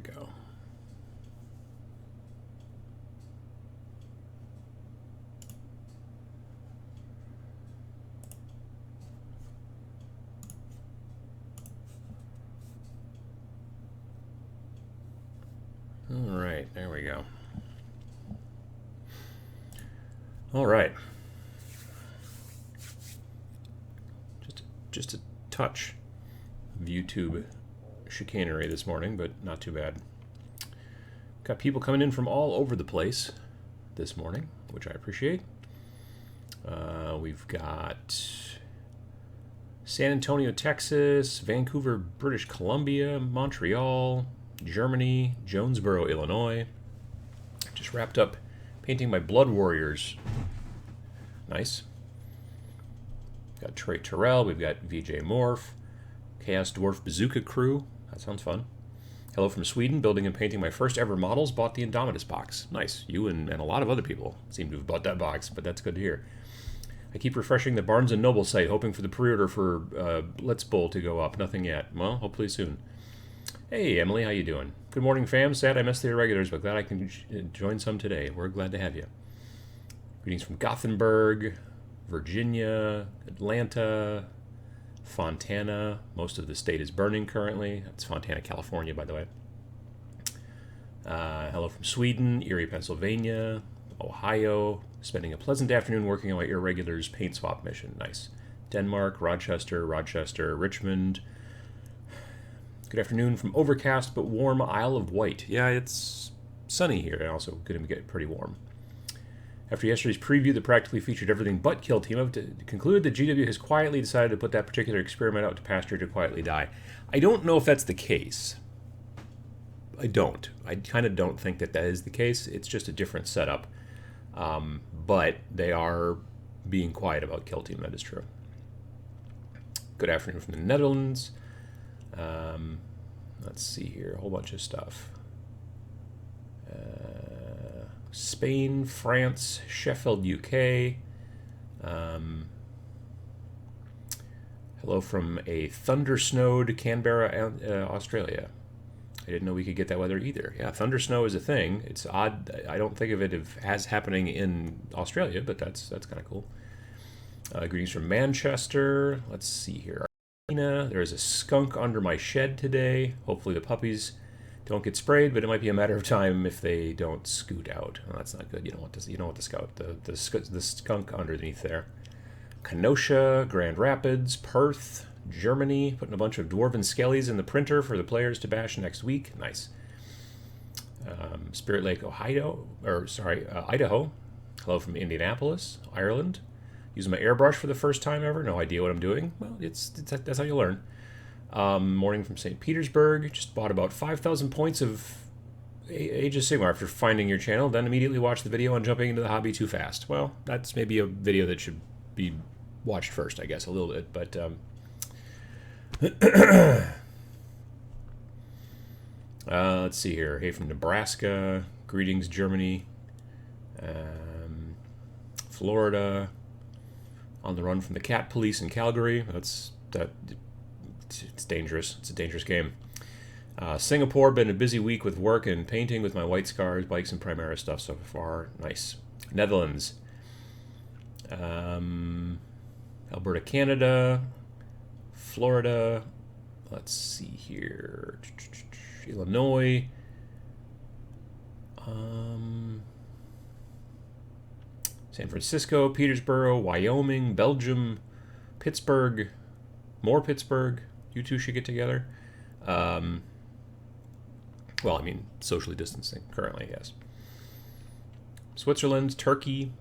we go. All right, there we go. All right. Just a touch of YouTube chicanery this morning, but not too bad. Got people coming in from all over the place this morning, which I appreciate. We've got San Antonio, Texas, Vancouver, British Columbia, Montreal, Germany, Jonesboro, Illinois. Just wrapped up painting my Blood Warriors. Nice. Got Trey Terrell, we've got VJ Morph, Chaos Dwarf Bazooka Crew. That sounds fun. Hello from Sweden, building and painting my first ever models. Bought the Indomitus box. Nice. You and a lot of other people seem to have bought that box, but that's good to hear. I keep refreshing the Barnes & Noble site, hoping for the pre-order for Blitzbowl to go up. Nothing yet. Well, hopefully soon. Hey, Emily, how you doing? Good morning, fam. Sad I missed the irregulars, but glad I can join some today. We're glad to have you. Greetings from Gothenburg, Virginia, Atlanta, Fontana. Most of the state is burning currently. That's Fontana, California, by the way. Hello from Sweden, Erie, Pennsylvania, Ohio. Spending a pleasant afternoon working on my irregulars paint swap mission. Nice. Denmark, Rochester, Richmond. Good afternoon from overcast but warm Isle of Wight. Yeah, it's sunny here and also going to get pretty warm. After yesterday's preview that practically featured everything but Kill Team, I've concluded that GW has quietly decided to put that particular experiment out to pasture to quietly die. I don't know if that's the case. I kind of don't think that is the case. It's just a different setup. But they are being quiet about Kill Team, that is true. Good afternoon from the Netherlands. Let's see here, a whole bunch of stuff. Spain, France, Sheffield, UK. Hello from a thunder-snowed Canberra, Australia. I didn't know we could get that weather either. Yeah, thunder snow is a thing. It's odd. I don't think of it as happening in Australia, but that's kind of cool. Greetings from Manchester. Let's see here. There is a skunk under my shed today. Hopefully the puppies don't get sprayed, but it might be a matter of time if they don't scoot out. Well, that's not good. You don't want the scout. The skunk underneath there. Kenosha, Grand Rapids, Perth, Germany, putting a bunch of dwarven skellies in the printer for the players to bash next week. Nice. Spirit Lake, Idaho. Hello from Indianapolis, Ireland. Using my airbrush for the first time ever. No idea what I'm doing. Well, that's how you learn. Morning from St. Petersburg. Just bought about 5,000 points of Age of Sigmar after finding your channel. Then immediately watched the video on jumping into the hobby too fast. Well, that's maybe a video that should be watched first, I guess, a little bit. But let's see here. Hey from Nebraska. Greetings, Germany. Florida. On the run from the cat police in Calgary. It's dangerous. It's a dangerous game. Singapore, been a busy week with work and painting with my white scars, bikes, and Primera stuff so far. Nice. Netherlands. Alberta, Canada. Florida. Let's see here. Illinois. San Francisco, Petersburg, Wyoming, Belgium, Pittsburgh, more Pittsburgh. You two should get together. Well, I mean, socially distancing currently, yes. Switzerland, Turkey.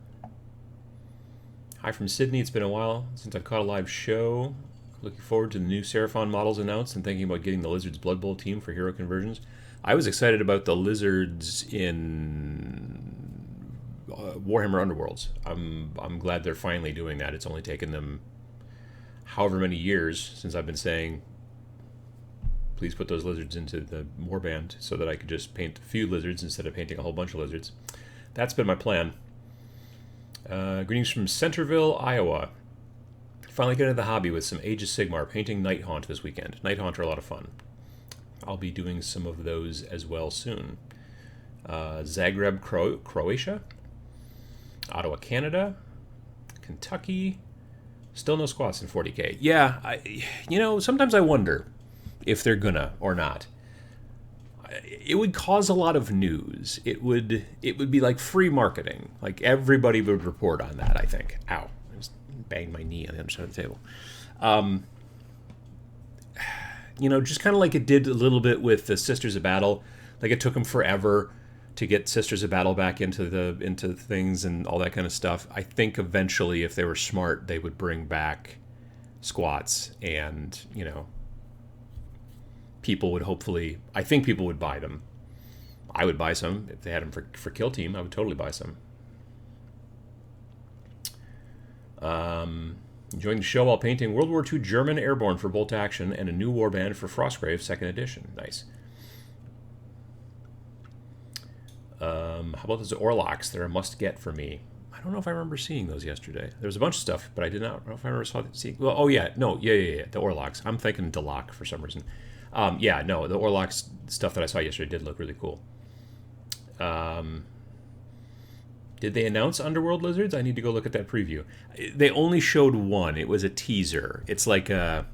Hi from Sydney. It's been a while since I've caught a live show. Looking forward to the new Seraphon models announced and thinking about getting the Lizards Blood Bowl team for hero conversions. I was excited about the Lizards in Warhammer Underworlds. I'm glad they're finally doing that. It's only taken them however many years since I've been saying, please put those lizards into the warband so that I could just paint a few lizards instead of painting a whole bunch of lizards. That's been my plan. Greetings from Centerville, Iowa. Finally got into the hobby with some Age of Sigmar, painting Night Haunt this weekend. Night Haunt are a lot of fun. I'll be doing some of those as well soon. Zagreb, Croatia. Ottawa, Canada. Kentucky. Still no squats in 40K. Yeah, sometimes I wonder if they're gonna or not. It would cause a lot of news. It would be like free marketing. Like everybody would report on that, I think. Ow. I just banged my knee on the other side of the table. Just kind of like it did a little bit with the Sisters of Battle. Like it took them forever to get Sisters of Battle back into things and all that kind of stuff. I think eventually, if they were smart, they would bring back squats, and people would I think people would buy them. I would buy some if they had them for Kill Team. I would totally buy some. Enjoying the show while painting World War II German Airborne for Bolt Action and a new warband for Frostgrave 2nd edition. Nice. How about those Orlocks? They're a must-get for me. I don't know if I remember seeing those yesterday. There was a bunch of stuff, but I did not know if I remember seeing... Well, oh, yeah. No, yeah. The Orlocks. I'm thinking Deloc for some reason. The Orlocks stuff that I saw yesterday did look really cool. Did they announce Underworld Lizards? I need to go look at that preview. They only showed one. It was a teaser. It's like one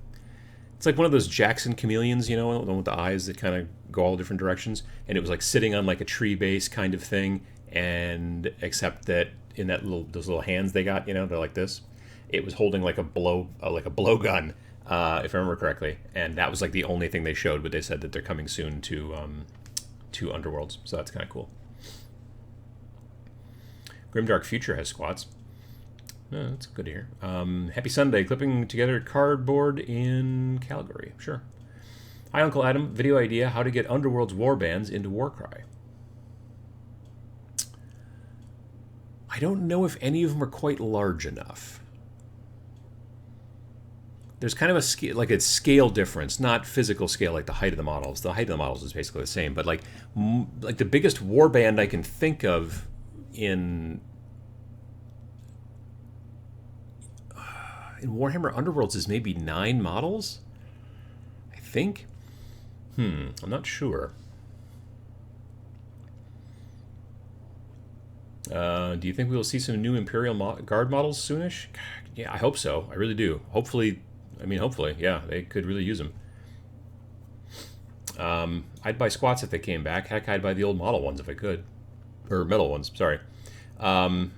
of those Jackson chameleons, the one with the eyes that kind of go all different directions. And it was like sitting on like a tree base kind of thing. And except that in those little hands they got, they're like this. It was holding like a blow gun, if I remember correctly. And that was like the only thing they showed. But they said that they're coming soon to Underworlds, so that's kind of cool. Grimdark Future has squats. Oh, that's good to hear. Happy Sunday. Clipping together cardboard in Calgary. Sure. Hi, Uncle Adam. Video idea, how to get Underworld's warbands into Warcry. I don't know if any of them are quite large enough. There's kind of a scale difference, not physical scale like the height of the models. The height of the models is basically the same, but like the biggest warband I can think of in Warhammer Underworlds is maybe 9 models, I think. I'm not sure. Do you think we will see some new Imperial Guard models soonish? Yeah, I hope so. I really do. Hopefully, yeah, they could really use them. I'd buy squats if they came back. Heck, I'd buy the old model ones if I could. Or metal ones, sorry. I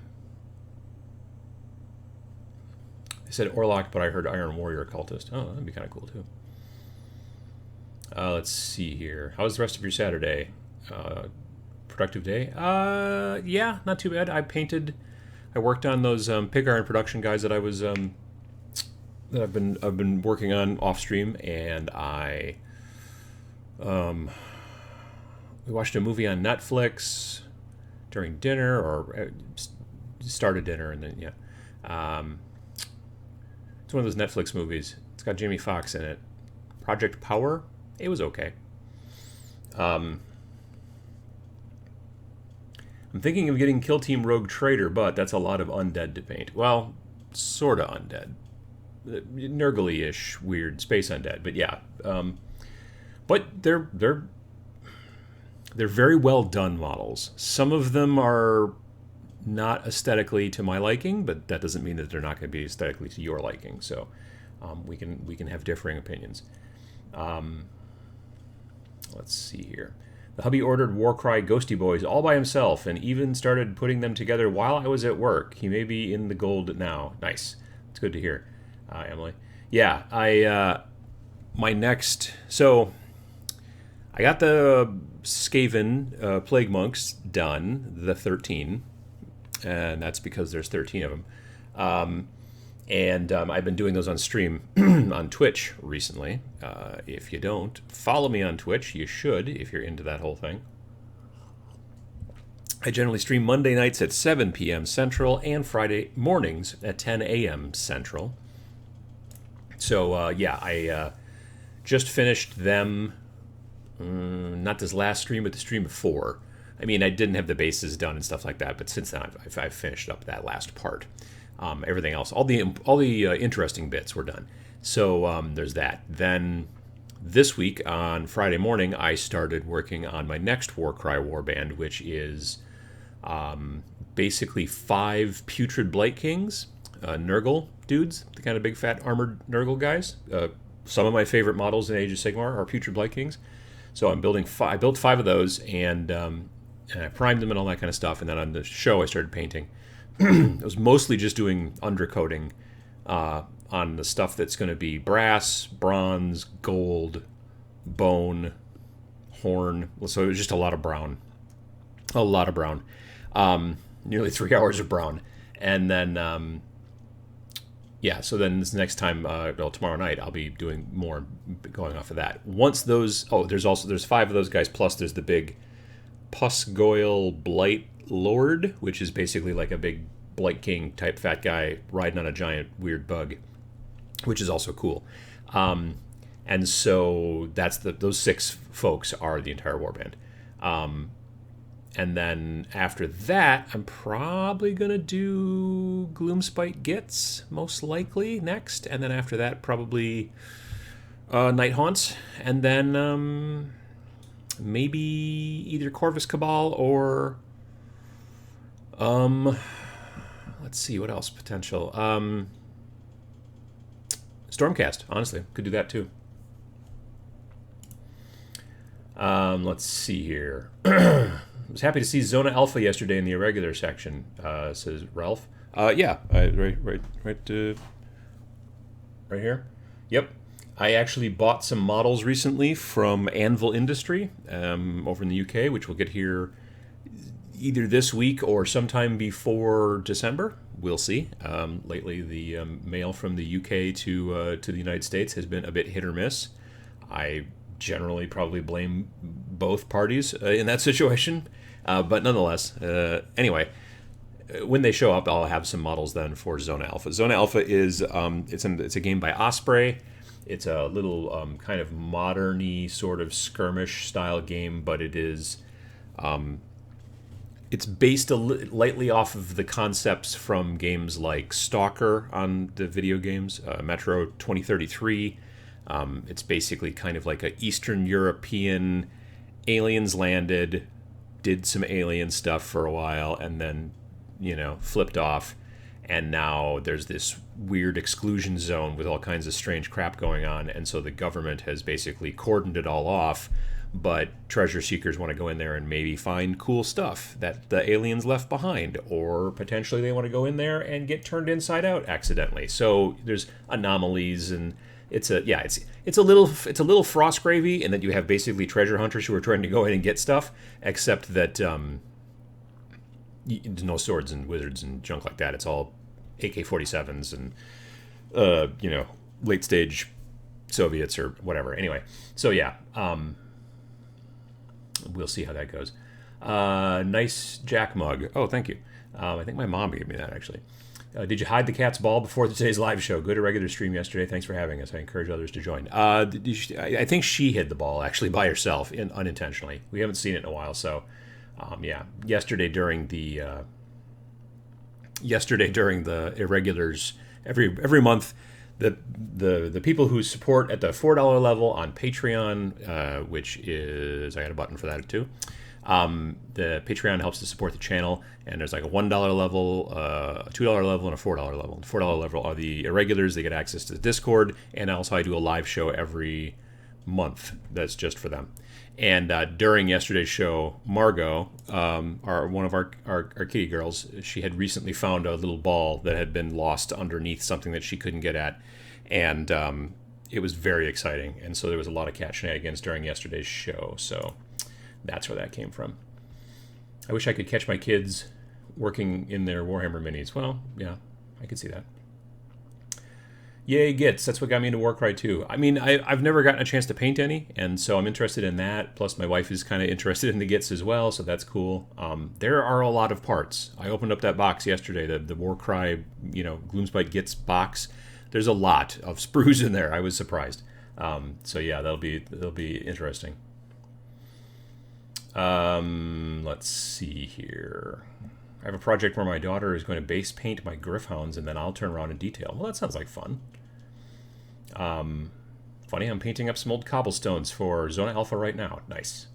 said Orlock, but I heard Iron Warrior Cultist. Oh, that'd be kind of cool, too. Let's see here. How was the rest of your Saturday? Productive day? Yeah, not too bad. I worked on those pig iron production guides that I've been working on off stream, and we watched a movie on Netflix during dinner, or started dinner, and then it's one of those Netflix movies. It's got Jamie Foxx in it. Project Power. It was okay. I'm thinking of getting Kill Team Rogue Trader, but that's a lot of undead to paint. Well, sorta undead. Nurgle-ish, weird space undead, but yeah. But they're very well done models. Some of them are not aesthetically to my liking, but that doesn't mean that they're not going to be aesthetically to your liking. So we can have differing opinions. Let's see here. The hubby ordered Warcry Ghosty Boys all by himself and even started putting them together while I was at work. He may be in the gold now. Nice. It's good to hear, Emily. Yeah, So I got the Skaven Plague Monks done, the 13, and that's because there's 13 of them. And I've been doing those on stream on Twitch recently. If you don't follow me on Twitch, you should if you're into that whole thing. I generally stream Monday nights at 7 p.m. Central and Friday mornings at 10 a.m. Central. So, I just finished them, not this last stream, but the stream before. I mean, I didn't have the bases done and stuff like that, but since then I've finished up that last part. Everything else, all the interesting bits were done. So there's that. Then this week on Friday morning, I started working on my next Warcry warband, which is basically 5 putrid Blight Kings, Nurgle dudes, the kind of big fat armored Nurgle guys. Some of my favorite models in Age of Sigmar are putrid Blight Kings. So I'm building I built 5 of those, and I primed them and all that kind of stuff. And then on the show, I started painting. I was mostly just doing undercoating on the stuff that's going to be brass, bronze, gold, bone, horn. So it was just a lot of brown. A lot of brown. Nearly 3 hours of brown. And then, so then this next time, tomorrow night, I'll be doing more going off of that. Once those, there's 5 of those guys, plus there's the big Pusgoyle Blight Lord, which is basically like a big Blight King type fat guy riding on a giant weird bug, which is also cool. And so that's those 6 folks are the entire warband. And then after that, I'm probably going to do Gloomspite Gits, most likely, next. And then after that, probably Night Haunts. And then maybe either Corvus Cabal or... let's see, what else potential? Stormcast, honestly. Could do that too. Let's see here. I was happy to see Zona Alpha yesterday in the irregular section, says Ralph. Right here. Yep. I actually bought some models recently from Anvil Industry over in the UK, which will get here either this week or sometime before December. We'll see. Lately, the mail from the UK to the United States has been a bit hit or miss. I generally probably blame both parties in that situation. But nonetheless, anyway, when they show up, I'll have some models then for Zona Alpha. Zona Alpha is it's a game by Osprey. It's a little kind of modern-y sort of skirmish style game, but it is it's based lightly off of the concepts from games like Stalker on the video games, Metro 2033. It's basically kind of like a Eastern European aliens landed, did some alien stuff for a while, and then, flipped off. And now there's this weird exclusion zone with all kinds of strange crap going on. And so the government has basically cordoned it all off. But treasure seekers want to go in there and maybe find cool stuff that the aliens left behind. Or potentially they want to go in there and get turned inside out accidentally. So there's anomalies, and it's a little Frostgravy in that you have basically treasure hunters who are trying to go in and get stuff, except that there's no swords and wizards and junk like that. It's all AK-47s and late stage Soviets or whatever. Anyway, so yeah, we'll see how that goes. Nice Jack mug. Oh, thank you. I think my mom gave me that actually. Did you hide the cat's ball before today's live show? Good irregular stream yesterday. Thanks for having us. I encourage others to join. I think she hid the ball actually by herself, unintentionally. We haven't seen it in a while, so yesterday during the irregulars, every month, the people who support at the $4 level on Patreon, which is, I got a button for that too. The Patreon helps to support the channel, and there's like a $1 level, a $2 level, and a $4 level. The $4 level are the irregulars. They get access to the Discord, and also I do a live show every month that's just for them. And during yesterday's show, Margot, one of our kitty girls, she had recently found a little ball that had been lost underneath something that she couldn't get at, and it was very exciting. And so there was a lot of cat shenanigans during yesterday's show. So that's where that came from. I wish I could catch my kids working in their Warhammer minis. Well, yeah, I could see that. Yay, Gits. That's what got me into Warcry too. I mean, I've never gotten a chance to paint any, and so I'm interested in that. Plus, my wife is kind of interested in the Gits as well, so that's cool. There are a lot of parts. I opened up that box yesterday, the Warcry, Gloomspite Gits box. There's a lot of sprues in there. I was surprised. So yeah, that'll be interesting. Let's see here. I have a project where my daughter is going to base paint my Griffhounds, and then I'll turn around and detail. Well, that sounds like fun. Funny, I'm painting up some old cobblestones for Zona Alpha right now. Nice.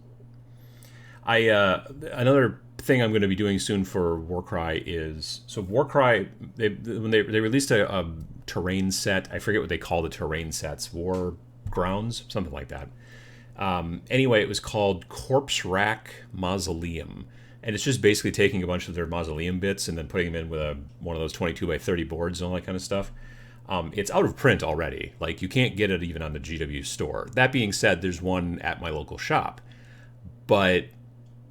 Another thing I'm going to be doing soon for Warcry is, so Warcry, when they released a terrain set. I forget what they call the terrain sets. War Grounds, something like that. Anyway, it was called Corpse Rack Mausoleum. And it's just basically taking a bunch of their mausoleum bits and then putting them in with one of those 22 by 30 boards and all that kind of stuff. It's out of print already. Like, you can't get it even on the GW store. That being said, there's one at my local shop. But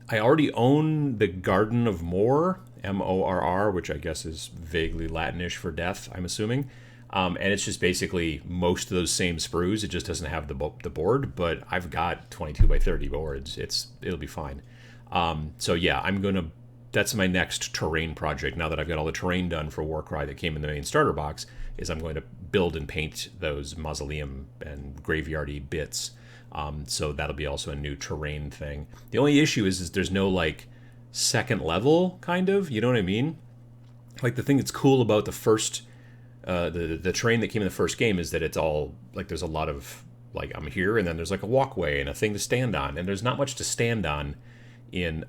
I already own the Garden of Morr, Morr, which I guess is vaguely Latinish for death, I'm assuming. And it's just basically most of those same sprues. It just doesn't have the board, but I've got 22 by 30 boards. It'll be fine. So yeah, that's my next terrain project. Now that I've got all the terrain done for Warcry that came in the main starter box, is I'm going to build and paint those mausoleum and graveyardy bits. So that'll be also a new terrain thing. The only issue is there's no like second level, kind of, you know what I mean? Like, the thing that's cool about the first, the terrain that came in the first game is that it's all like, there's a lot of like, I'm here, and then there's like a walkway and a thing to stand on, and there's not much to stand on in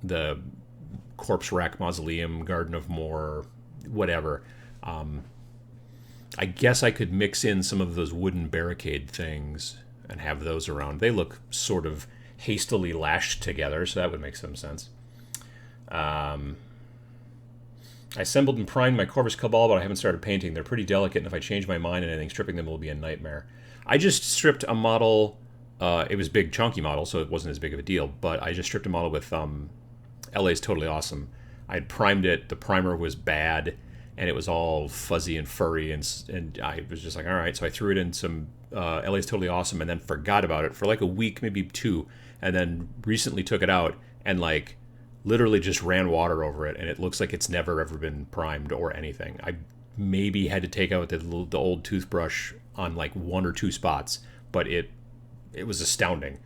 the Corpse Rack Mausoleum, Garden of Morr, whatever. I guess I could mix in some of those wooden barricade things and have those around. They look sort of hastily lashed together, so that would make some sense. I assembled and primed my Corvus Cabal, but I haven't started painting. They're pretty delicate, and if I change my mind on anything, stripping them will be a nightmare. I just stripped a model. It was a big, chunky model, so it wasn't as big of a deal, but I just stripped a model with LA's Totally Awesome. I had primed it. The primer was bad, and it was all fuzzy and furry, and I was just like, all right. So I threw it in some LA's Totally Awesome and then forgot about it for like a week, maybe two, and then recently took it out and like literally just ran water over it, and it looks like it's never ever been primed or anything. I maybe had to take out the old toothbrush on like one or two spots, but it was astounding.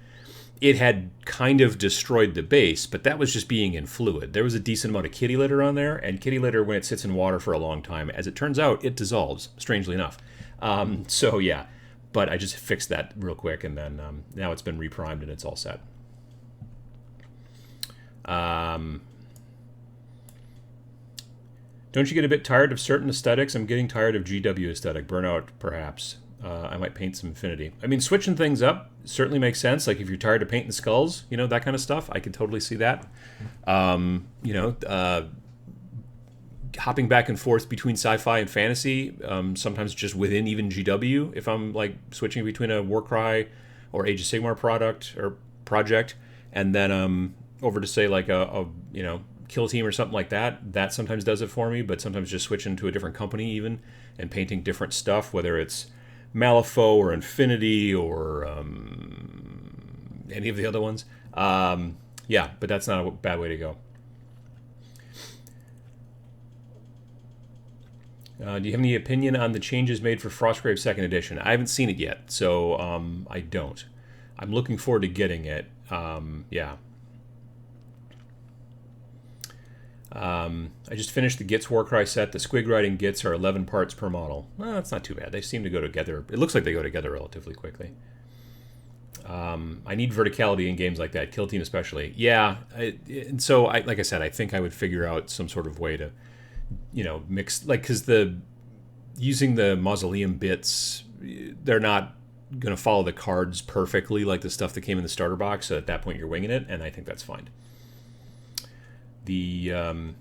It had kind of destroyed the base, but that was just being in fluid. There was a decent amount of kitty litter on there, and kitty litter, when it sits in water for a long time, as it turns out, it dissolves, strangely enough. So yeah, but I just fixed that real quick, and then now it's been reprimed and it's all set. Don't you get a bit tired of certain aesthetics? I'm getting tired of GW aesthetic. Burnout, perhaps. I might paint some Infinity. I mean, switching things up certainly makes sense. Like, if you're tired of painting skulls, you know, that kind of stuff, I could totally see that. Hopping back and forth between sci-fi and fantasy, sometimes just within even GW, if I'm like switching between a Warcry or Age of Sigmar project, and then over to say like a Kill Team or something like that, that sometimes does it for me. But sometimes just switching to a different company even and painting different stuff, whether it's Malifaux or Infinity or any of the other ones. Yeah, but that's not a bad way to go. Do you have any opinion on the changes made for Frostgrave 2nd Edition? I haven't seen it yet, so I don't. I'm looking forward to getting it. Yeah. I just finished the Gits Warcry set. The Squig Riding Gits are 11 parts per model. Well, that's not too bad. They seem to go together. It looks like they go together relatively quickly. I need verticality in games like that, Kill Team especially. Yeah, and so like I said, I think I would figure out some sort of way to, mix, like, because using the mausoleum bits, they're not going to follow the cards perfectly like the stuff that came in the starter box. So at that point, you're winging it, and I think that's fine. That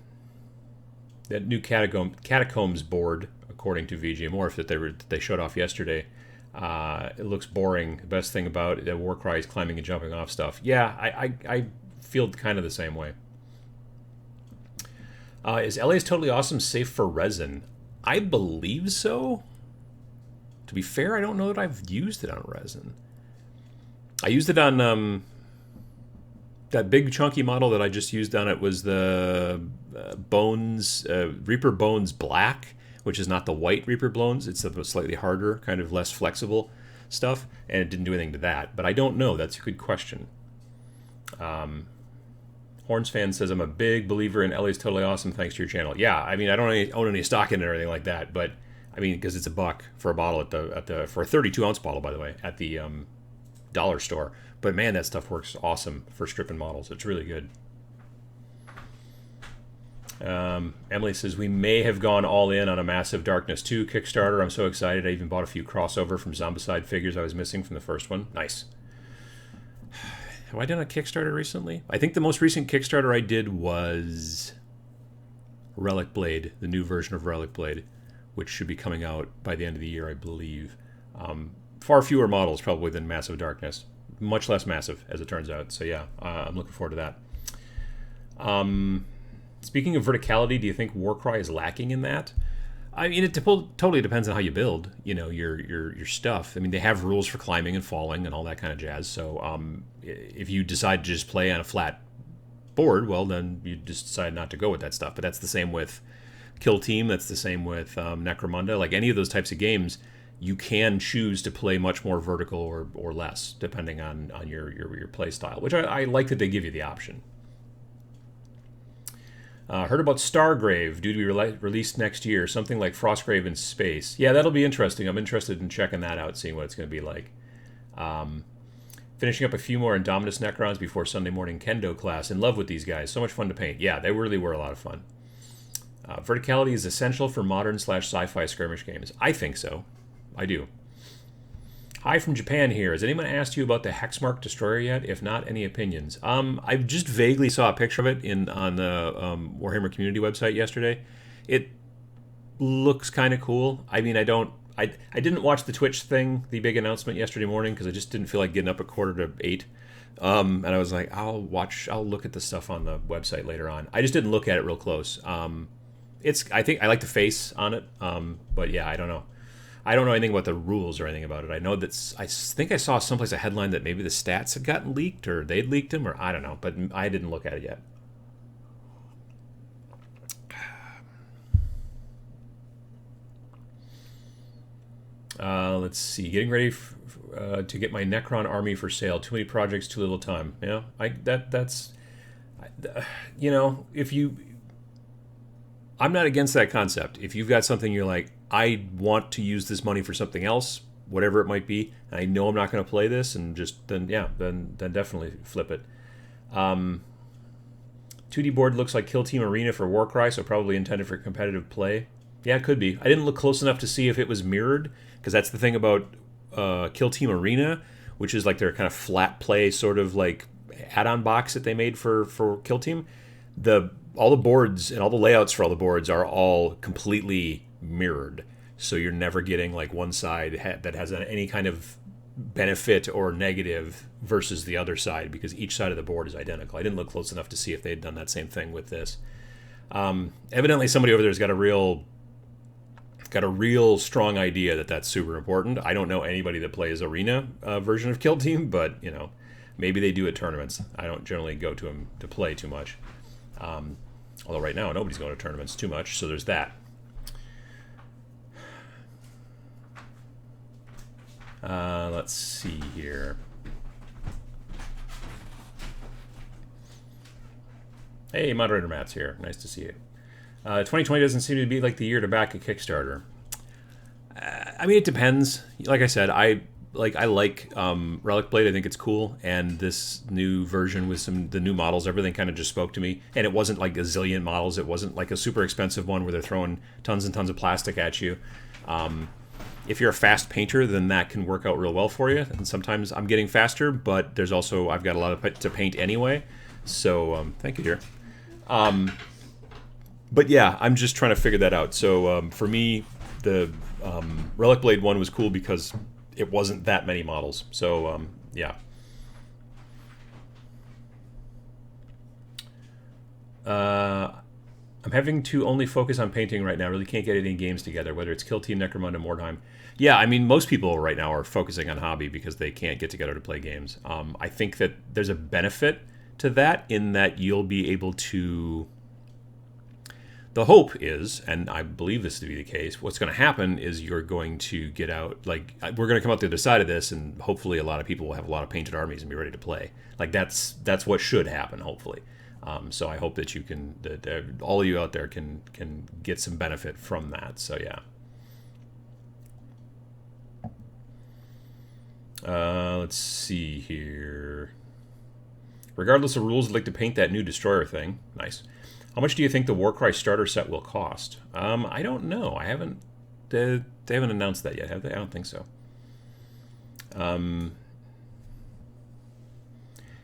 new catacombs board, according to VG Morph, that they showed off yesterday, it looks boring. The best thing about it, Warcry is climbing and jumping off stuff. Yeah, I feel kind of the same way. Is LA's Totally Awesome safe for resin? I believe so. To be fair, I don't know that I've used it on resin. I used it on that big chunky model that I just used on it was the Reaper Bones Black, which is not the white Reaper Bones. It's a slightly harder, kind of less flexible stuff, and it didn't do anything to that. But I don't know. That's a good question. Horns fan says, I'm a big believer in LA's Totally Awesome thanks to your channel. Yeah, I mean, I don't own any stock in it or anything like that, but I mean, because it's $1 for a bottle for a 32-ounce bottle, by the way, at the dollar store. But man, that stuff works awesome for stripping models. It's really good. Emily says, we may have gone all in on a Massive Darkness 2 Kickstarter. I'm so excited. I even bought a few crossover from Zombicide figures I was missing from the first one. Nice. Have I done a Kickstarter recently? I think the most recent Kickstarter I did was Relic Blade, the new version of Relic Blade, which should be coming out by the end of the year, I believe. Far fewer models probably than Massive Darkness. Much less massive, as it turns out. So yeah, I'm looking forward to that. Speaking of verticality, do you think Warcry is lacking in that? I mean, it totally depends on how you build, your stuff. I mean, they have rules for climbing and falling and all that kind of jazz. So if you decide to just play on a flat board, well, then you just decide not to go with that stuff. But that's the same with Kill Team. That's the same with Necromunda. Like any of those types of games, you can choose to play much more vertical or less, depending on your play style, which I like that they give you the option. Heard about Stargrave, due to be released next year, something like Frostgrave in space. Yeah, that'll be interesting. I'm interested in checking that out, seeing what it's going to be like. Finishing up a few more Indominus Necrons before Sunday morning Kendo class. In love with these guys. So much fun to paint. Yeah, they really were a lot of fun. Verticality is essential for modern/sci-fi skirmish games. I think so. I do. Hi from Japan here. Has anyone asked you about the Hexmark Destroyer yet? If not, any opinions? I just vaguely saw a picture of it on the Warhammer community website yesterday. It looks kind of cool. I mean, I didn't watch the Twitch thing, the big announcement yesterday morning, because I just didn't feel like getting up at 7:45. And I was like, I'll look at the stuff on the website later on. I just didn't look at it real close. I think I like the face on it, but yeah, I don't know. I don't know anything about the rules or anything about it. I know that I think I saw someplace a headline that maybe the stats had gotten leaked or they'd leaked them, or I don't know, but I didn't look at it yet. Let's see. Getting ready to get my Necron army for sale. Too many projects, too little time. Yeah, I'm not against that concept. If you've got something you're like, I want to use this money for something else, whatever it might be, and I know I'm not going to play this, and then definitely flip it. 2D board looks like Kill Team Arena for Warcry, so probably intended for competitive play. Yeah, it could be. I didn't look close enough to see if it was mirrored, because that's the thing about Kill Team Arena, which is like their kind of flat play sort of like add-on box that they made for Kill Team. All the boards and all the layouts for all the boards are all completely mirrored, so you're never getting like one side that has any kind of benefit or negative versus the other side, because each side of the board is identical. I didn't look close enough to see if they'd done that same thing with this. Evidently somebody over there's got a real strong idea that that's super important. I don't know anybody that plays arena version of Kill Team, but maybe they do at tournaments. I don't generally go to them to play too much, although right now nobody's going to tournaments too much, so there's that. Let's see here. Hey, Moderator Matt's here. Nice to see you. 2020 doesn't seem to be like the year to back a Kickstarter. I mean, it depends. Like I said, I like Relic Blade. I think it's cool, and this new version with the new models, everything kind of just spoke to me. And it wasn't like a zillion models. It wasn't like a super expensive one where they're throwing tons and tons of plastic at you. If you're a fast painter, then that can work out real well for you. And sometimes I'm getting faster, but there's also I've got a lot to paint anyway. So thank you, dear. But yeah, I'm just trying to figure that out. So for me, the Relic Blade one was cool because it wasn't that many models. So yeah. I'm having to only focus on painting right now. Really can't get any games together, whether it's Kill Team, Necromunda, Mordheim. Yeah, I mean, most people right now are focusing on hobby because they can't get together to play games. I think that there's a benefit to that in that you'll be able to... The hope is, and I believe this to be the case, what's going to happen is you're going to get out, like, we're going to come out the other side of this, and hopefully a lot of people will have a lot of painted armies and be ready to play. Like, that's what should happen, hopefully. So I hope that you can, that all of you out there can get some benefit from that. So yeah. Let's see here. Regardless of rules, I'd like to paint that new destroyer thing. Nice. How much do you think the Warcry starter set will cost? I don't know. I haven't. They haven't announced that yet, have they? I don't think so.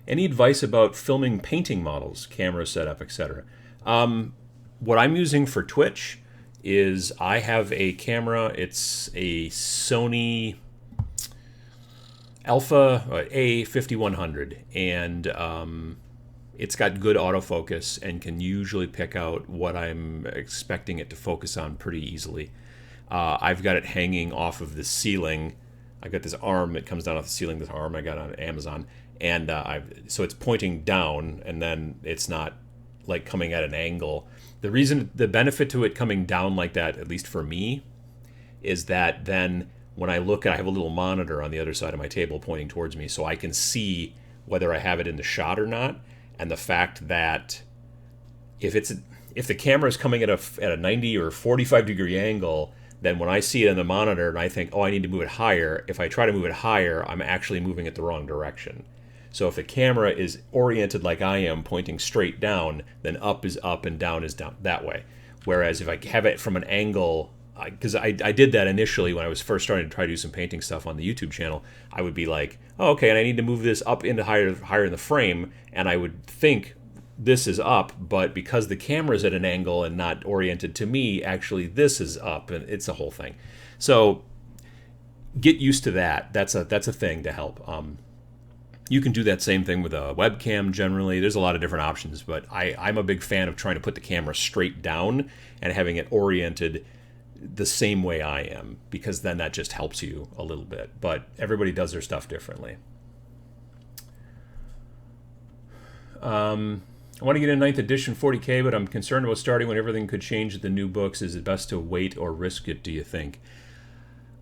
Any advice about filming painting models, camera setup, etc.? What I'm using for Twitch is I have a camera. It's a Sony Alpha A5100, and it's got good autofocus and can usually pick out what I'm expecting it to focus on pretty easily. I've got it hanging off of the ceiling. I've got this arm that comes down off the ceiling. This arm I got on Amazon, and so it's pointing down, and then it's not like coming at an angle. The benefit to it coming down like that, at least for me, is that then when I look, I have a little monitor on the other side of my table pointing towards me, so I can see whether I have it in the shot or not. And the fact that if the camera is coming at a 90 or 45 degree angle, then when I see it in the monitor and I think, oh, I need to move it higher, if I try to move it higher, I'm actually moving it the wrong direction. So if the camera is oriented like I am, pointing straight down, then up is up and down is down that way. Whereas if I have it from an angle, because I did that initially when I was first starting to try to do some painting stuff on the YouTube channel, I would be like, oh, okay, and I need to move this up into higher in the frame, and I would think this is up, but because the camera's at an angle and not oriented to me, actually this is up, and it's a whole thing. So get used to that. That's a thing to help. You can do that same thing with a webcam generally. There's a lot of different options, but I'm a big fan of trying to put the camera straight down and having it oriented the same way I am, because then that just helps you a little bit. But everybody does their stuff differently. I want to get a 9th edition 40K, but I'm concerned about starting when everything could change with the new books. Is it best to wait or risk it, do you think?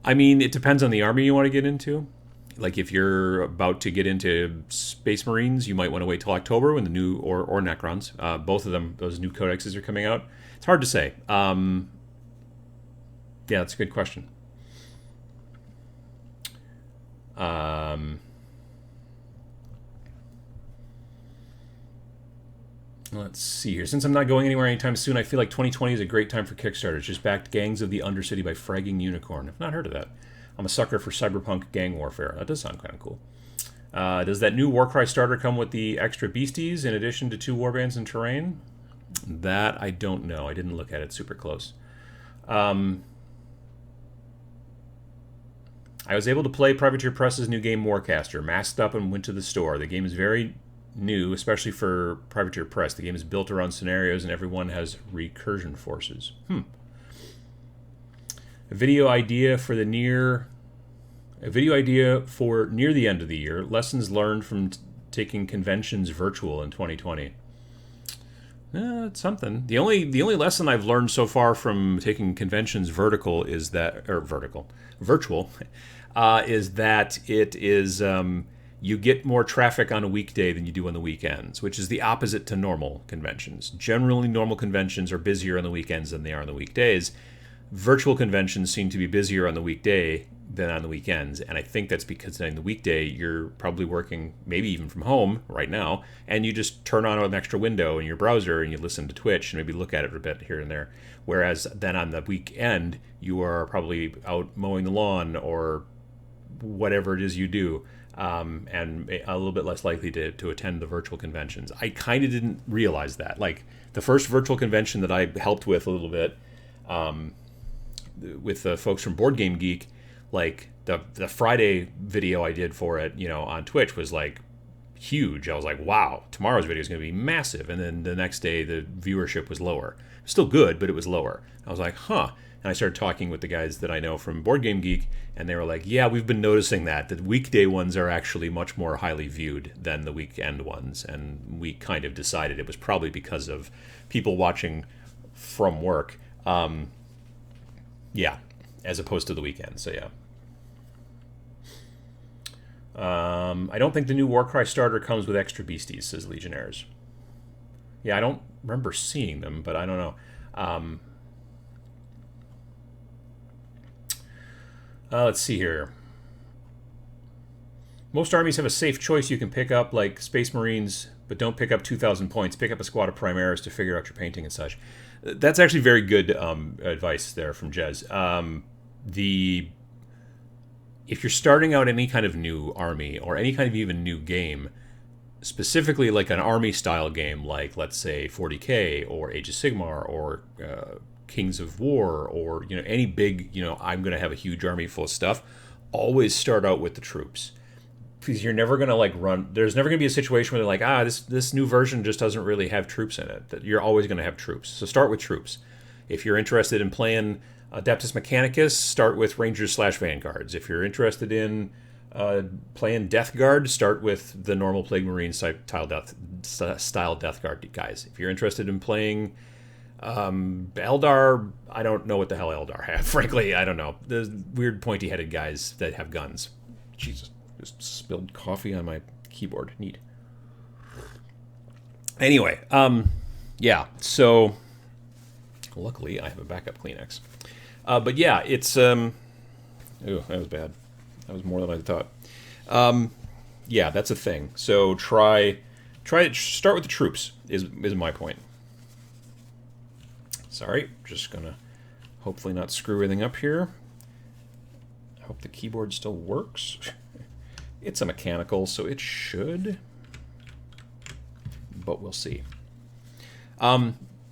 I mean, it depends on the army you want to get into. Like if you're about to get into Space Marines, you might want to wait till October when the new, or Necrons, both of them, those new codexes are coming out. It's hard to say. Yeah, that's a good question. Let's see here. Since I'm not going anywhere anytime soon, I feel like 2020 is a great time for Kickstarters. Just backed Gangs of the Undercity by Fragging Unicorn. I've not heard of that. I'm a sucker for cyberpunk gang warfare. That does sound kind of cool. Does that new Warcry starter come with the extra beasties in addition to 2 warbands and terrain? That I don't know. I didn't look at it super close. I was able to play Privateer Press's new game Warcaster, masked up and went to the store. The game is very new, especially for Privateer Press. The game is built around scenarios and everyone has recursion forces. A video idea for near the end of the year. Lessons learned from taking conventions virtual in 2020. It's something. The only lesson I've learned so far from taking conventions virtual is that it is you get more traffic on a weekday than you do on the weekends, which is the opposite to normal conventions. Generally, normal conventions are busier on the weekends than they are on the weekdays. Virtual conventions seem to be busier on the weekday than on the weekends, and I think that's because on the weekday you're probably working maybe even from home right now, and you just turn on an extra window in your browser and you listen to Twitch and maybe look at it a bit here and there. Whereas then on the weekend you are probably out mowing the lawn or whatever it is you do, and a little bit less likely to attend the virtual conventions. I kind of didn't realize that. Like the first virtual convention that I helped with a little bit, with the folks from Board Game Geek, like the Friday video I did for it, on Twitch was like huge. I was like, wow, tomorrow's video is going to be massive. And then the next day the viewership was lower. Still good, but it was lower. I was like, huh. And I started talking with the guys that I know from Board Game Geek, and they were like, yeah, we've been noticing that the weekday ones are actually much more highly viewed than the weekend ones. And we kind of decided it was probably because of people watching from work. Yeah, as opposed to the weekend. So yeah. I don't think the new Warcry starter comes with extra beasties, says Legionnaires. Yeah, I don't remember seeing them, but I don't know. Let's see here. Most armies have a safe choice you can pick up, like Space Marines, but don't pick up 2,000 points. Pick up a squad of Primaris to figure out your painting and such. That's actually very good advice there from Jez. If you're starting out any kind of new army or any kind of even new game, specifically like an army-style game, like let's say 40K or Age of Sigmar or Kings of War or any big I'm going to have a huge army full of stuff, always start out with the troops. Because you're never going to run. There's never going to be a situation where they're like, this new version just doesn't really have troops in it. That you're always going to have troops. So start with troops. If you're interested in playing Adeptus Mechanicus, start with Rangers/Vanguards. If you're interested in playing Death Guard, start with the normal Plague Marine style Death Guard guys. If you're interested in playing Eldar, I don't know what the hell Eldar have. Frankly, I don't know. There's weird pointy-headed guys that have guns. Jesus. Just spilled coffee on my keyboard. Neat. Anyway, yeah, so luckily I have a backup Kleenex. But yeah, it's that was bad. That was more than I thought. Yeah, that's a thing. So try start with the troops is my point. Sorry, just gonna hopefully not screw everything up here. I hope the keyboard still works. It's a mechanical, so it should, but we'll see.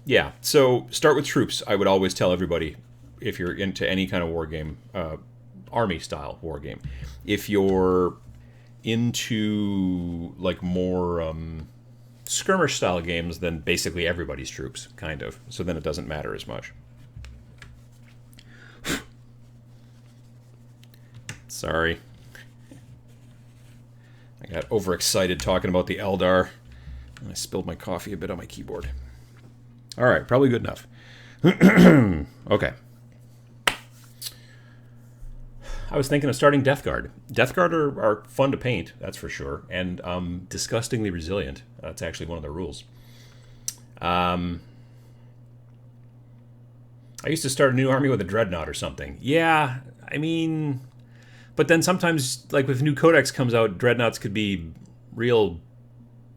Yeah, so start with troops. I would always tell everybody if you're into any kind of war game, army-style war game. If you're into more skirmish-style games, then basically everybody's troops, kind of. So then it doesn't matter as much. Sorry. I got overexcited talking about the Eldar, and I spilled my coffee a bit on my keyboard. All right, probably good enough. Okay. I was thinking of starting Death Guard. Death Guard are fun to paint, that's for sure, and disgustingly resilient. That's actually one of the rules. I used to start a new army with a Dreadnought or something. Yeah, I mean... But then sometimes, if new codex comes out, Dreadnoughts could be real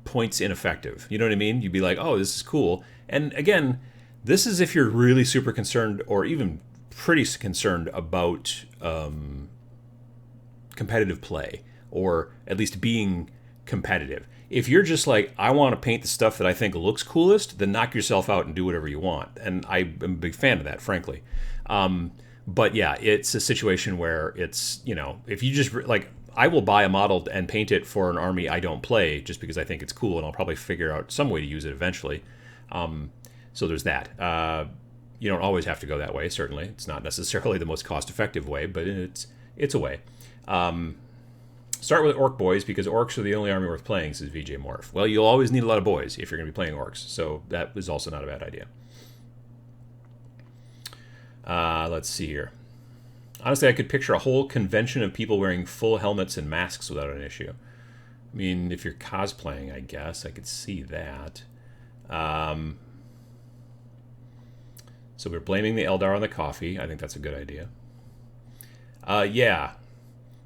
points ineffective. You know what I mean? You'd be like, oh, this is cool. And again, this is if you're really super concerned or even pretty concerned about competitive play, or at least being competitive. If you're just like, I want to paint the stuff that I think looks coolest, then knock yourself out and do whatever you want. And I'm a big fan of that, frankly. But yeah, it's a situation where it's, if you just, I will buy a model and paint it for an army I don't play just because I think it's cool, and I'll probably figure out some way to use it eventually. So there's that. You don't always have to go that way, certainly. It's not necessarily the most cost-effective way, but it's a way. Start with Orc Boys, because Orcs are the only army worth playing, says VJ Morph. Well, you'll always need a lot of boys if you're going to be playing Orcs, so that is also not a bad idea. Let's see here. Honestly, I could picture a whole convention of people wearing full helmets and masks without an issue. I mean, if you're cosplaying, I guess I could see that. So we're blaming the Eldar on the coffee. I think that's a good idea. Yeah.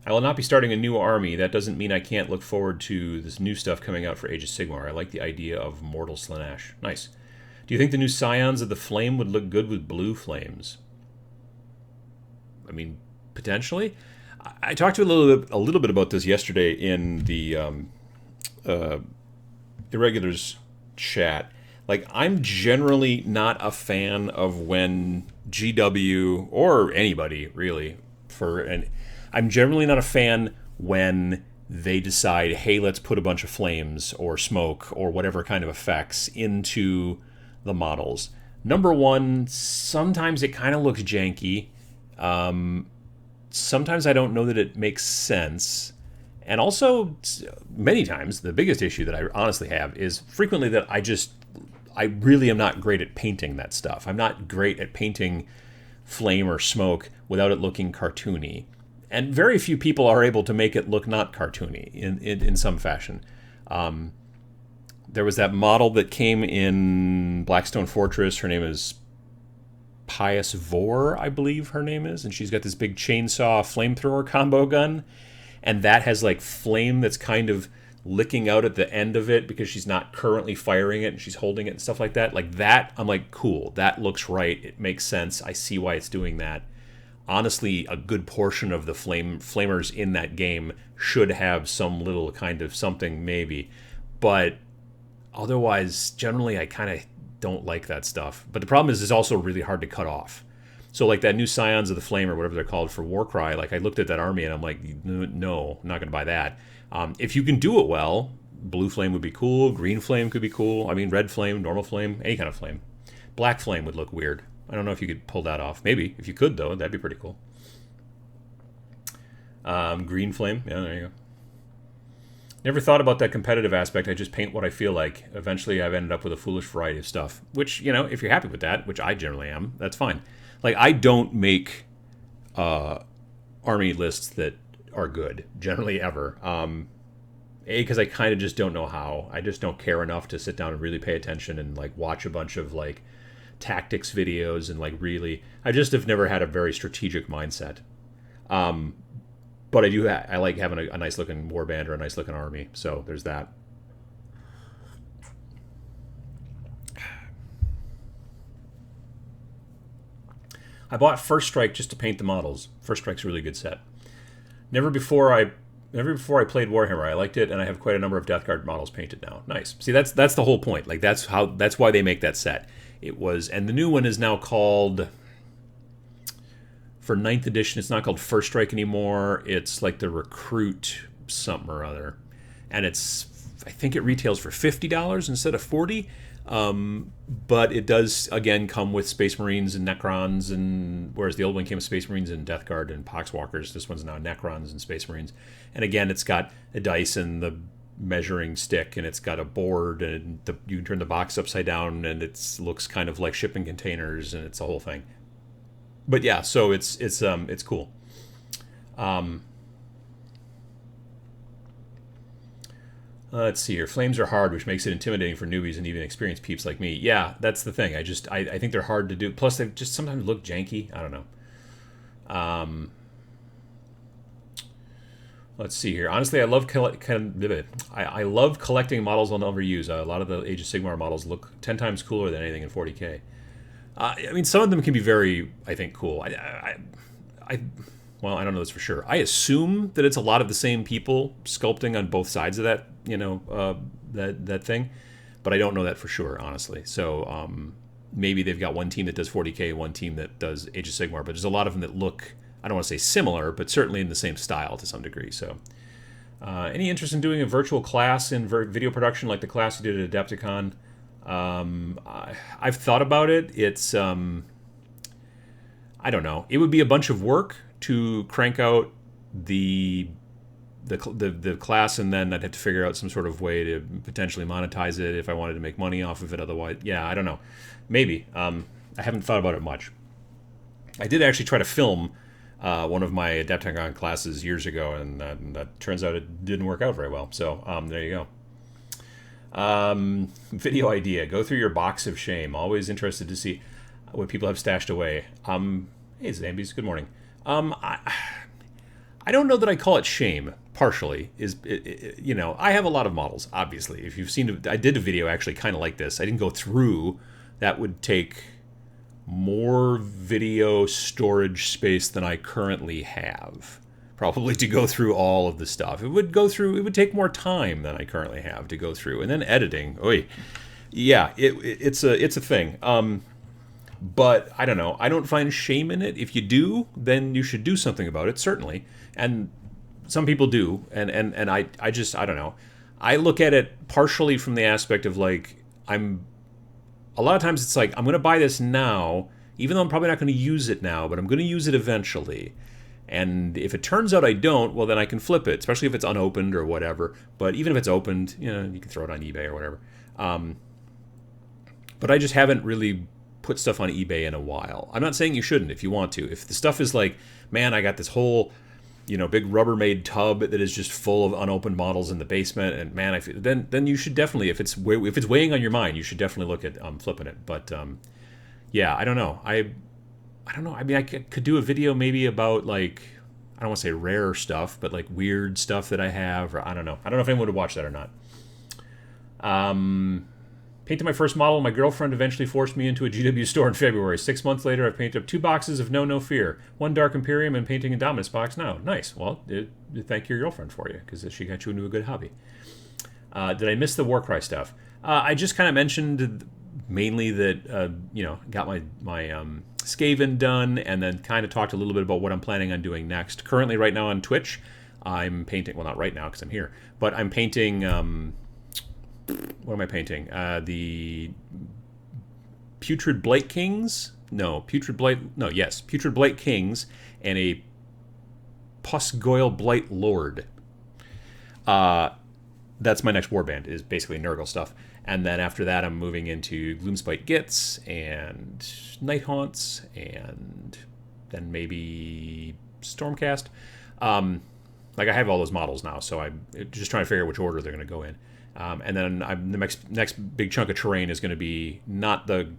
I will not be starting a new army. That doesn't mean I can't look forward to this new stuff coming out for Age of Sigmar. I like the idea of Mortal Slaanesh. Nice. Do you think the new Scions of the Flame would look good with blue flames? I mean, potentially. I talked to a little bit about this yesterday in the Irregulars chat. I'm generally not a fan of when GW, or anybody really, I'm generally not a fan when they decide, hey, let's put a bunch of flames or smoke or whatever kind of effects into the models. Number one, sometimes it kind of looks janky. Sometimes I don't know that it makes sense. And also, many times, the biggest issue that I honestly have is frequently that I really am not great at painting that stuff. I'm not great at painting flame or smoke without it looking cartoony. And very few people are able to make it look not cartoony in some fashion. There was that model that came in Blackstone Fortress. Her name is Pious Vor, I believe her name is. And she's got this big chainsaw flamethrower combo gun. and that has like flame that's kind of licking out at the end of it because she's not currently firing it and she's holding it and stuff like that. Like that, I'm like, cool, that looks right. It makes sense. I see why it's doing that. Honestly, a good portion of the flamers in that game should have some little kind of something maybe. But otherwise, generally, I kind of don't like that stuff. But the problem is it's also really hard to cut off. So like that new Scions of the Flame or whatever they're called for Warcry, like I looked at that army and I'm like, no, I'm not going to buy that. If you can do it well, blue flame would be cool, green flame could be cool. I mean, red flame, normal flame, any kind of flame. Black flame would look weird. I don't know if you could pull that off. Maybe. If you could, though, that'd be pretty cool. Green flame. Yeah, there you go. Never thought about that competitive aspect. I just paint what I feel like. Eventually, I've ended up with a foolish variety of stuff. Which, you know, if you're happy with that, which I generally am, that's fine. Like, I don't make army lists that are good, generally ever. Because I kind of just don't know how. I just don't care enough to sit down and really pay attention and, like, watch a bunch of, like, tactics videos and, like, really... I just have never had a very strategic mindset. But I like having a nice-looking warband or a nice-looking army, so there's that. I bought First Strike just to paint the models. First Strike's a really good set. Never before I played Warhammer, I liked it, and I have quite a number of Death Guard models painted now. Nice. See, that's the whole point. Like that's why they make that set. It was, and the new one is now called, for 9th edition, it's not called First Strike anymore. It's like the Recruit something or other, and I think it retails for $50 instead of $40. But it does again come with Space Marines and Necrons, and whereas the old one came with Space Marines and Death Guard and Poxwalkers, this one's now Necrons and Space Marines. And again, it's got a dice and the measuring stick, and it's got a board, and you can turn the box upside down, and it looks kind of like shipping containers, and it's a whole thing. But yeah, so it's cool. Let's see here. Flames are hard, which makes it intimidating for newbies and even experienced peeps like me. Yeah, that's the thing. I think they're hard to do. Plus, they just sometimes look janky. I don't know. Let's see here. Honestly, I love I love collecting models I'll never use. A lot of the Age of Sigmar models look 10 times cooler than anything in 40K. I mean, some of them can be very, I think, cool. Well, I don't know this for sure. I assume that it's a lot of the same people sculpting on both sides of that, that thing, but I don't know that for sure, honestly. So maybe they've got one team that does 40K, one team that does Age of Sigmar, but there's a lot of them that look, I don't want to say similar, but certainly in the same style to some degree. So, any interest in doing a virtual class in video production like the class you did at Adepticon? I've thought about it. It's I don't know. It would be a bunch of work to crank out the class, and then I'd have to figure out some sort of way to potentially monetize it if I wanted to make money off of it. Otherwise, yeah, I don't know. Maybe. I haven't thought about it much. I did actually try to film one of my Adepticon classes years ago, and that turns out it didn't work out very well. So there you go. Video idea. Go through your box of shame. Always interested to see what people have stashed away. Hey, Zambies. Good morning. I don't know that I call it shame. Partially I have a lot of models. Obviously, if you've seen, I did a video actually kind of like this. I didn't go through. That would take more video storage space than I currently have. Probably to go through all of the stuff. It would take more time than I currently have to go through, and then editing. Yeah, it's a thing. But I don't know. I don't find shame in it. If you do, then you should do something about it, certainly. And some people do. And I don't know. I look at it partially from the aspect of like, a lot of times it's like, I'm going to buy this now, even though I'm probably not going to use it now, but I'm going to use it eventually. And if it turns out I don't, well, then I can flip it, especially if it's unopened or whatever. But even if it's opened, you can throw it on eBay or whatever. But I just haven't really put stuff on eBay in a while. I'm not saying you shouldn't if you want to. If the stuff is like, man, I got this whole, big Rubbermaid tub that is just full of unopened models in the basement, and man, then you should definitely, if it's weighing on your mind, you should definitely look at flipping it. But yeah, I don't know. I don't know. I mean, I could do a video maybe about like, I don't want to say rare stuff, but like weird stuff that I have, or I don't know. I don't know if anyone would watch that or not. Painted my first model. My girlfriend eventually forced me into a GW store in February. 6 months later, I've painted up 2 boxes of No Fear, 1 Dark Imperium, and painting Indominus box now. Nice. Well, thank your girlfriend for you, because she got you into a good hobby. Did I miss the Warcry stuff? I just kind of mentioned mainly that, got my Skaven done, and then kind of talked a little bit about what I'm planning on doing next. Currently, right now on Twitch, I'm painting, well, not right now because I'm here, but I'm painting, what am I painting? The Putrid Blight Kings? No, Putrid Blight Kings and a Pusgoyle Blight Lord. That's my next warband, is basically Nurgle stuff. And then after that, I'm moving into Gloomspite Gits and Night Haunts, and then maybe Stormcast. Like, I have all those models now, so I'm just trying to figure out which order they're going to go in. And then the next big chunk of terrain is going to be not the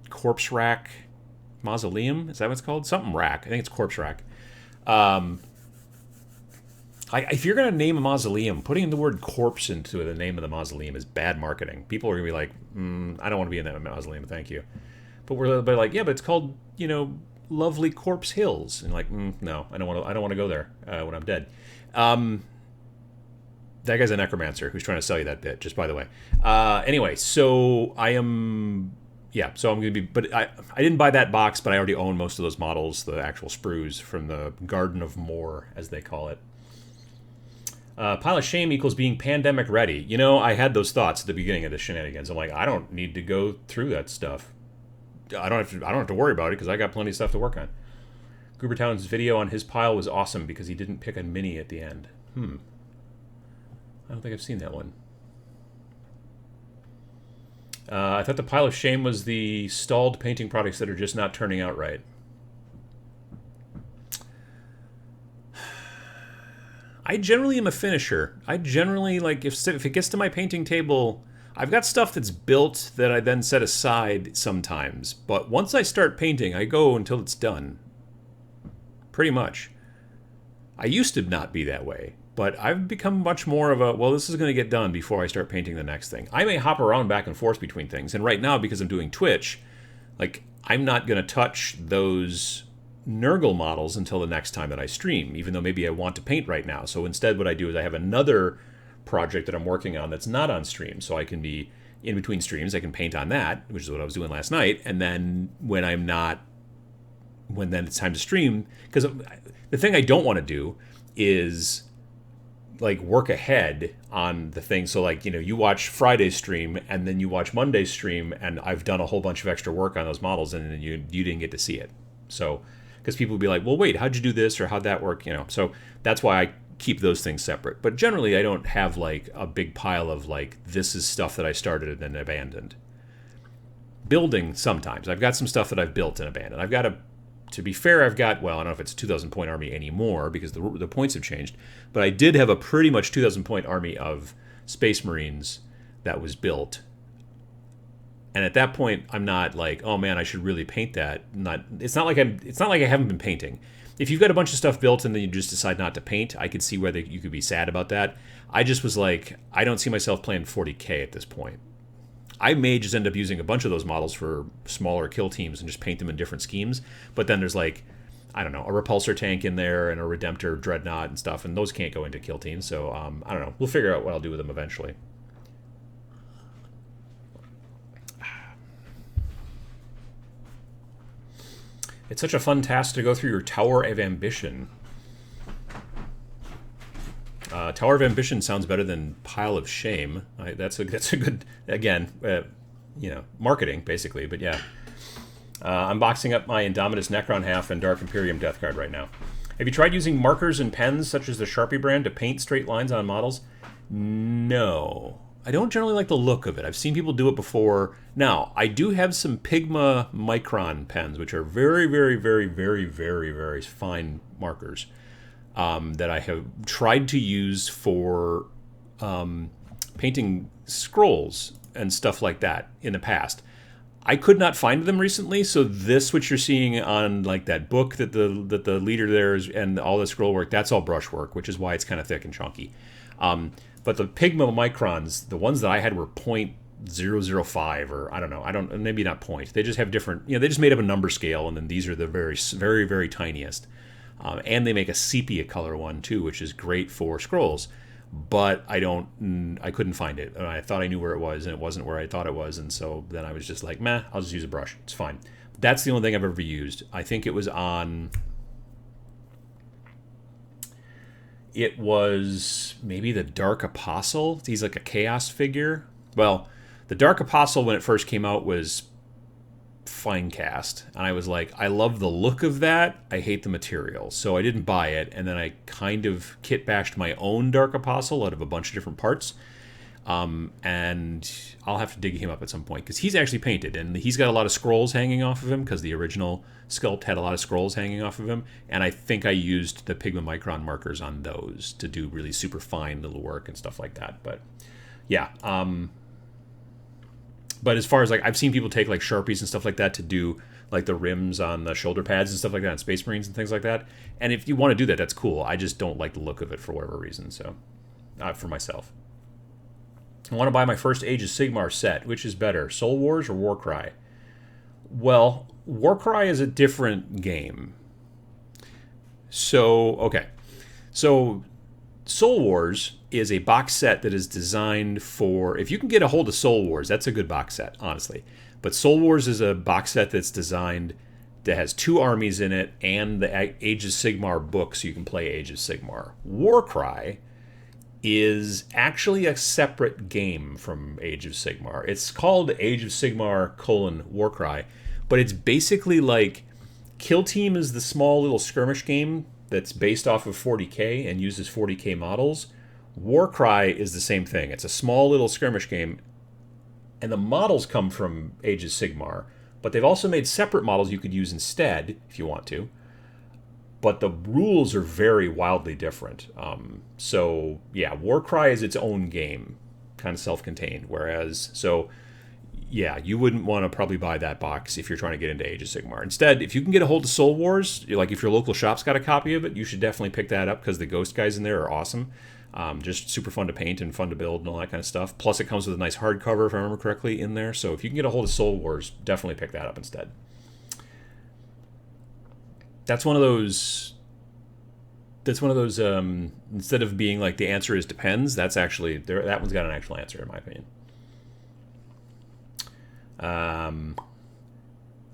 Corpse Rack Mausoleum. Is that what it's called? Something Rack. I think it's Corpse Rack. If you're going to name a mausoleum, putting the word corpse into the name of the mausoleum is bad marketing. People are going to be like, I don't want to be in that mausoleum, thank you. But we're like, yeah, but it's called, Lovely Corpse Hills. And like, no, I don't want to go there when I'm dead. That guy's a necromancer who's trying to sell you that bit, just by the way. Anyway, so I am... Yeah, so I'm going to be... But I didn't buy that box, but I already own most of those models, the actual sprues from the Garden of Moor, as they call it. Pile of shame equals being pandemic ready. I had those thoughts at the beginning of the shenanigans. I'm like, I don't need to go through that stuff. I don't have to worry about it because I got plenty of stuff to work on. Grubertown's video on his pile was awesome because he didn't pick a mini at the end. I don't think I've seen that one. I thought the pile of shame was the stalled painting products that are just not turning out right. I generally am a finisher. I generally, like, if it gets to my painting table, I've got stuff that's built that I then set aside sometimes. But once I start painting, I go until it's done. Pretty much. I used to not be that way. But I've become much more of a, well, this is going to get done before I start painting the next thing. I may hop around back and forth between things. And right now, because I'm doing Twitch, like, I'm not going to touch those Nurgle models until the next time that I stream, even though maybe I want to paint right now. So instead what I do is I have another project that I'm working on that's not on stream. So I can be, in between streams, I can paint on that, which is what I was doing last night. And then when then it's time to stream, because the thing I don't want to do is like work ahead on the thing. So like, you watch Friday's stream and then you watch Monday's stream, and I've done a whole bunch of extra work on those models and then you didn't get to see it. So, because people would be like, well, wait, how'd you do this, or how'd that work? So that's why I keep those things separate. But generally, I don't have like a big pile of like, this is stuff that I started and then abandoned. Building, sometimes. I've got some stuff that I've built and abandoned. To be fair, I've got, well, I don't know if it's a 2,000 point army anymore because the points have changed, but I did have a pretty much 2,000 point army of Space Marines that was built. And at that point, I'm not like, oh man, I should really paint that. It's not like I haven't been painting. If you've got a bunch of stuff built and then you just decide not to paint, I could see whether you could be sad about that. I just was like, I don't see myself playing 40k at this point. I may just end up using a bunch of those models for smaller kill teams and just paint them in different schemes. But then there's like, I don't know, a repulsor tank in there and a Redemptor dreadnought and stuff, and those can't go into kill teams. So I don't know. We'll figure out what I'll do with them eventually. It's such a fun task to go through your Tower of Ambition. Tower of Ambition sounds better than Pile of Shame. That's a good, again, marketing, basically. But yeah. I'm boxing up my Indominus Necron half and Dark Imperium Death Guard right now. Have you tried using markers and pens, such as the Sharpie brand, to paint straight lines on models? No. I don't generally like the look of it. I've seen people do it before. Now, I do have some Pigma Micron pens, which are very, very, very, very, very, very fine markers that I have tried to use for painting scrolls and stuff like that in the past. I could not find them recently, so this, what you're seeing on like that book that the leader there is, and all the scroll work, that's all brushwork, which is why it's kind of thick and chunky. But the Pigma microns, the ones that I had were 0.005, or I don't know, maybe not point. They just have different, they just made up a number scale, and then these are the very, very, very tiniest. And they make a sepia color one too, which is great for scrolls. But I couldn't find it. And I thought I knew where it was, and it wasn't where I thought it was. And so then I was just like, meh, I'll just use a brush. It's fine. That's the only thing I've ever used. I think it was maybe the Dark Apostle. He's like a chaos figure. Well, the Dark Apostle, when it first came out, was fine cast, and I was like, I love the look of that, I hate the material, so I didn't buy it. And then I kind of kit bashed my own Dark Apostle out of a bunch of different parts, and I'll have to dig him up at some point, because he's actually painted, and he's got a lot of scrolls hanging off of him, because the original sculpt had a lot of scrolls hanging off of him, and I think I used the Pigma Micron markers on those to do really super fine little work and stuff like that. But yeah, but as far as like, I've seen people take like Sharpies and stuff like that to do like the rims on the shoulder pads and stuff like that on Space Marines and things like that. And if you want to do that, that's cool. I just don't like the look of it for whatever reason. So, for myself, I want to buy my first Age of Sigmar set. Which is better, Soul Wars or Warcry? Well, Warcry is a different game. So, okay. So, Soul Wars is a box set that is designed for, if you can get a hold of Soul Wars, that's a good box set, honestly. But Soul Wars is a box set that's designed, that has 2 armies in it and the Age of Sigmar book, so you can play Age of Sigmar. Warcry is actually a separate game from Age of Sigmar. It's called Age of Sigmar : Warcry, but it's basically like Kill Team is the small little skirmish game that's based off of 40K and uses 40K models. Warcry is the same thing. It's a small little skirmish game, and the models come from Age of Sigmar, but they've also made separate models you could use instead if you want to. But the rules are very wildly different. So yeah, Warcry is its own game, kind of self-contained. Whereas, so yeah, you wouldn't want to probably buy that box if you're trying to get into Age of Sigmar. Instead, if you can get a hold of Soul Wars, like if your local shop's got a copy of it, you should definitely pick that up, because the ghost guys in there are awesome. Just super fun to paint and fun to build and all that kind of stuff. Plus, it comes with a nice hardcover, if I remember correctly, in there. So if you can get a hold of Soul Wars, definitely pick that up instead. That's one of those. Instead of being like the answer is depends, that's actually that one's got an actual answer in my opinion.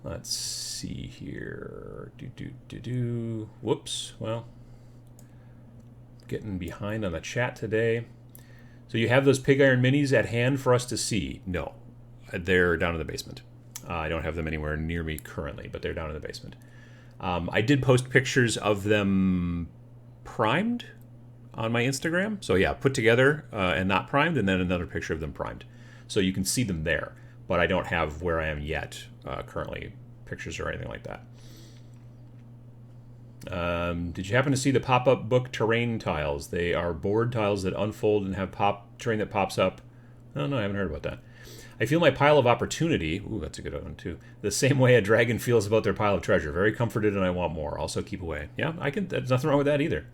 Let's see here. Whoops. Well, getting behind on the chat today. So you have those pig iron minis at hand for us to see? No, they're down in the basement. I don't have them anywhere near me currently, but they're down in the basement. I did post pictures of them primed on my Instagram. So yeah, put together and not primed, and then another picture of them primed. So you can see them there, but I don't have where I am yet currently pictures or anything like that. Did you happen to see the pop-up book terrain tiles? They are board tiles that unfold and have terrain that pops up. Oh no, I haven't heard about that. I feel my pile of opportunity, ooh, that's a good one too, the same way a dragon feels about their pile of treasure. Very comforted and I want more. Also keep away. Yeah, there's nothing wrong with that either.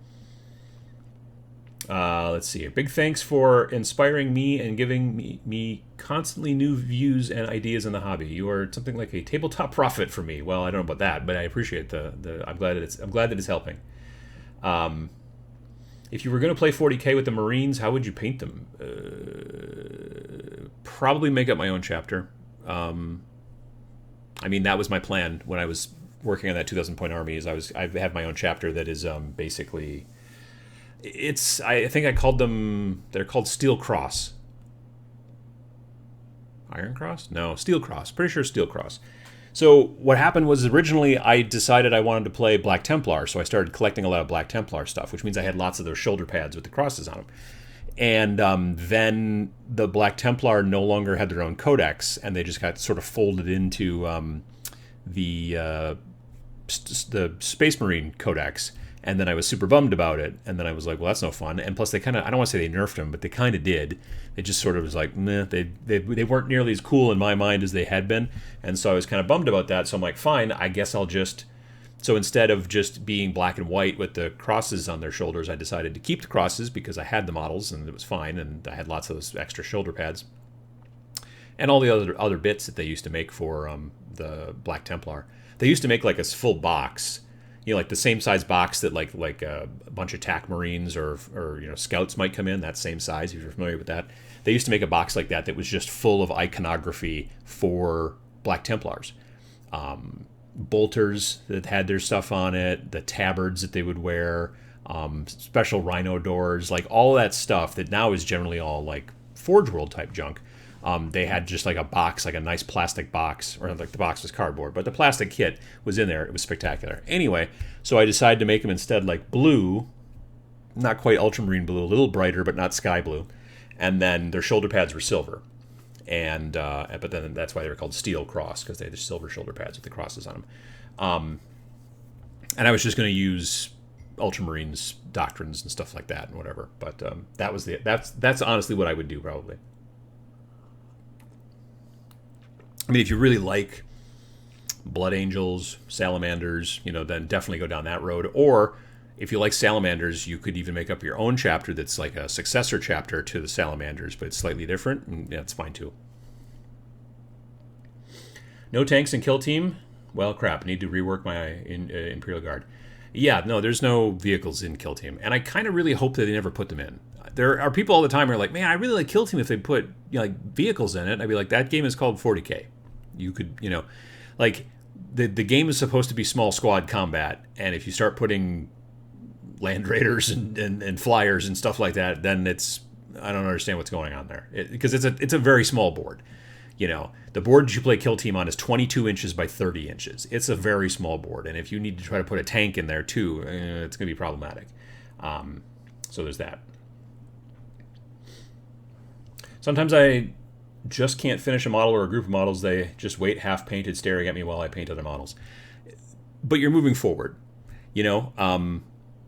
Let's see here. Big thanks for inspiring me and giving me constantly new views and ideas in the hobby. You are something like a tabletop prophet for me. Well, I don't know about that, but I appreciate I'm glad that it's helping. If you were going to play 40K with the Marines, how would you paint them? Probably make up my own chapter. I mean, that was my plan when I was working on that 2,000 point army. I had my own chapter that is basically. I think I called them. They're called Steel Cross. Iron Cross? No, Steel Cross. Pretty sure Steel Cross. So what happened was originally I decided I wanted to play Black Templar, so I started collecting a lot of Black Templar stuff, which means I had lots of those shoulder pads with the crosses on them. And then the Black Templar no longer had their own codex, and they just got sort of folded into the Space Marine codex. And then I was super bummed about it. And then I was like, well, that's no fun. And plus, they kind of, I don't want to say they nerfed them, but they kind of did. They just sort of was like, meh, they weren't nearly as cool in my mind as they had been. And so I was kind of bummed about that. So I'm like, fine, I guess I'll just... So instead of just being black and white with the crosses on their shoulders, I decided to keep the crosses because I had the models and it was fine. And I had lots of those extra shoulder pads. And all the other bits that they used to make for the Black Templar. They used to make like a full box, like the same size box that like a bunch of TAC Marines or scouts might come in, that same size, if you're familiar with that. They used to make a box like that was just full of iconography for Black Templars. Bolters that had their stuff on it, the tabards that they would wear, special rhino doors, like all that stuff that now is generally all like Forge World type junk. They had just like a box, like a nice plastic box, or like the box was cardboard, but the plastic kit was in there. It was spectacular. Anyway, so I decided to make them instead like blue, not quite ultramarine blue, a little brighter, but not sky blue. And then their shoulder pads were silver. And but then that's why they were called Steel Cross, because they had the silver shoulder pads with the crosses on them. And I was just going to use Ultramarines doctrines and stuff like that and whatever. But that's honestly what I would do probably. I mean, if you really like Blood Angels, Salamanders, then definitely go down that road. Or if you like Salamanders, you could even make up your own chapter that's like a successor chapter to the Salamanders, but it's slightly different, and yeah, it's fine too. No tanks in Kill Team? Well, crap, I need to rework my Imperial Guard. Yeah, no, there's no vehicles in Kill Team, and I kind of really hope that they never put them in. There are people all the time who are like, man, I really like Kill Team if they put like vehicles in it. I'd be like, that game is called 40K. You could, like, the game is supposed to be small squad combat, and if you start putting Land Raiders and flyers and stuff like that, then I don't understand what's going on there. Because it's a very small board. The board you play Kill Team on is 22 inches by 30 inches. It's a very small board, and if you need to try to put a tank in there too, it's going to be problematic. So there's that. Sometimes I just can't finish a model or a group of models. They just wait half-painted staring at me while I paint other models. But you're moving forward.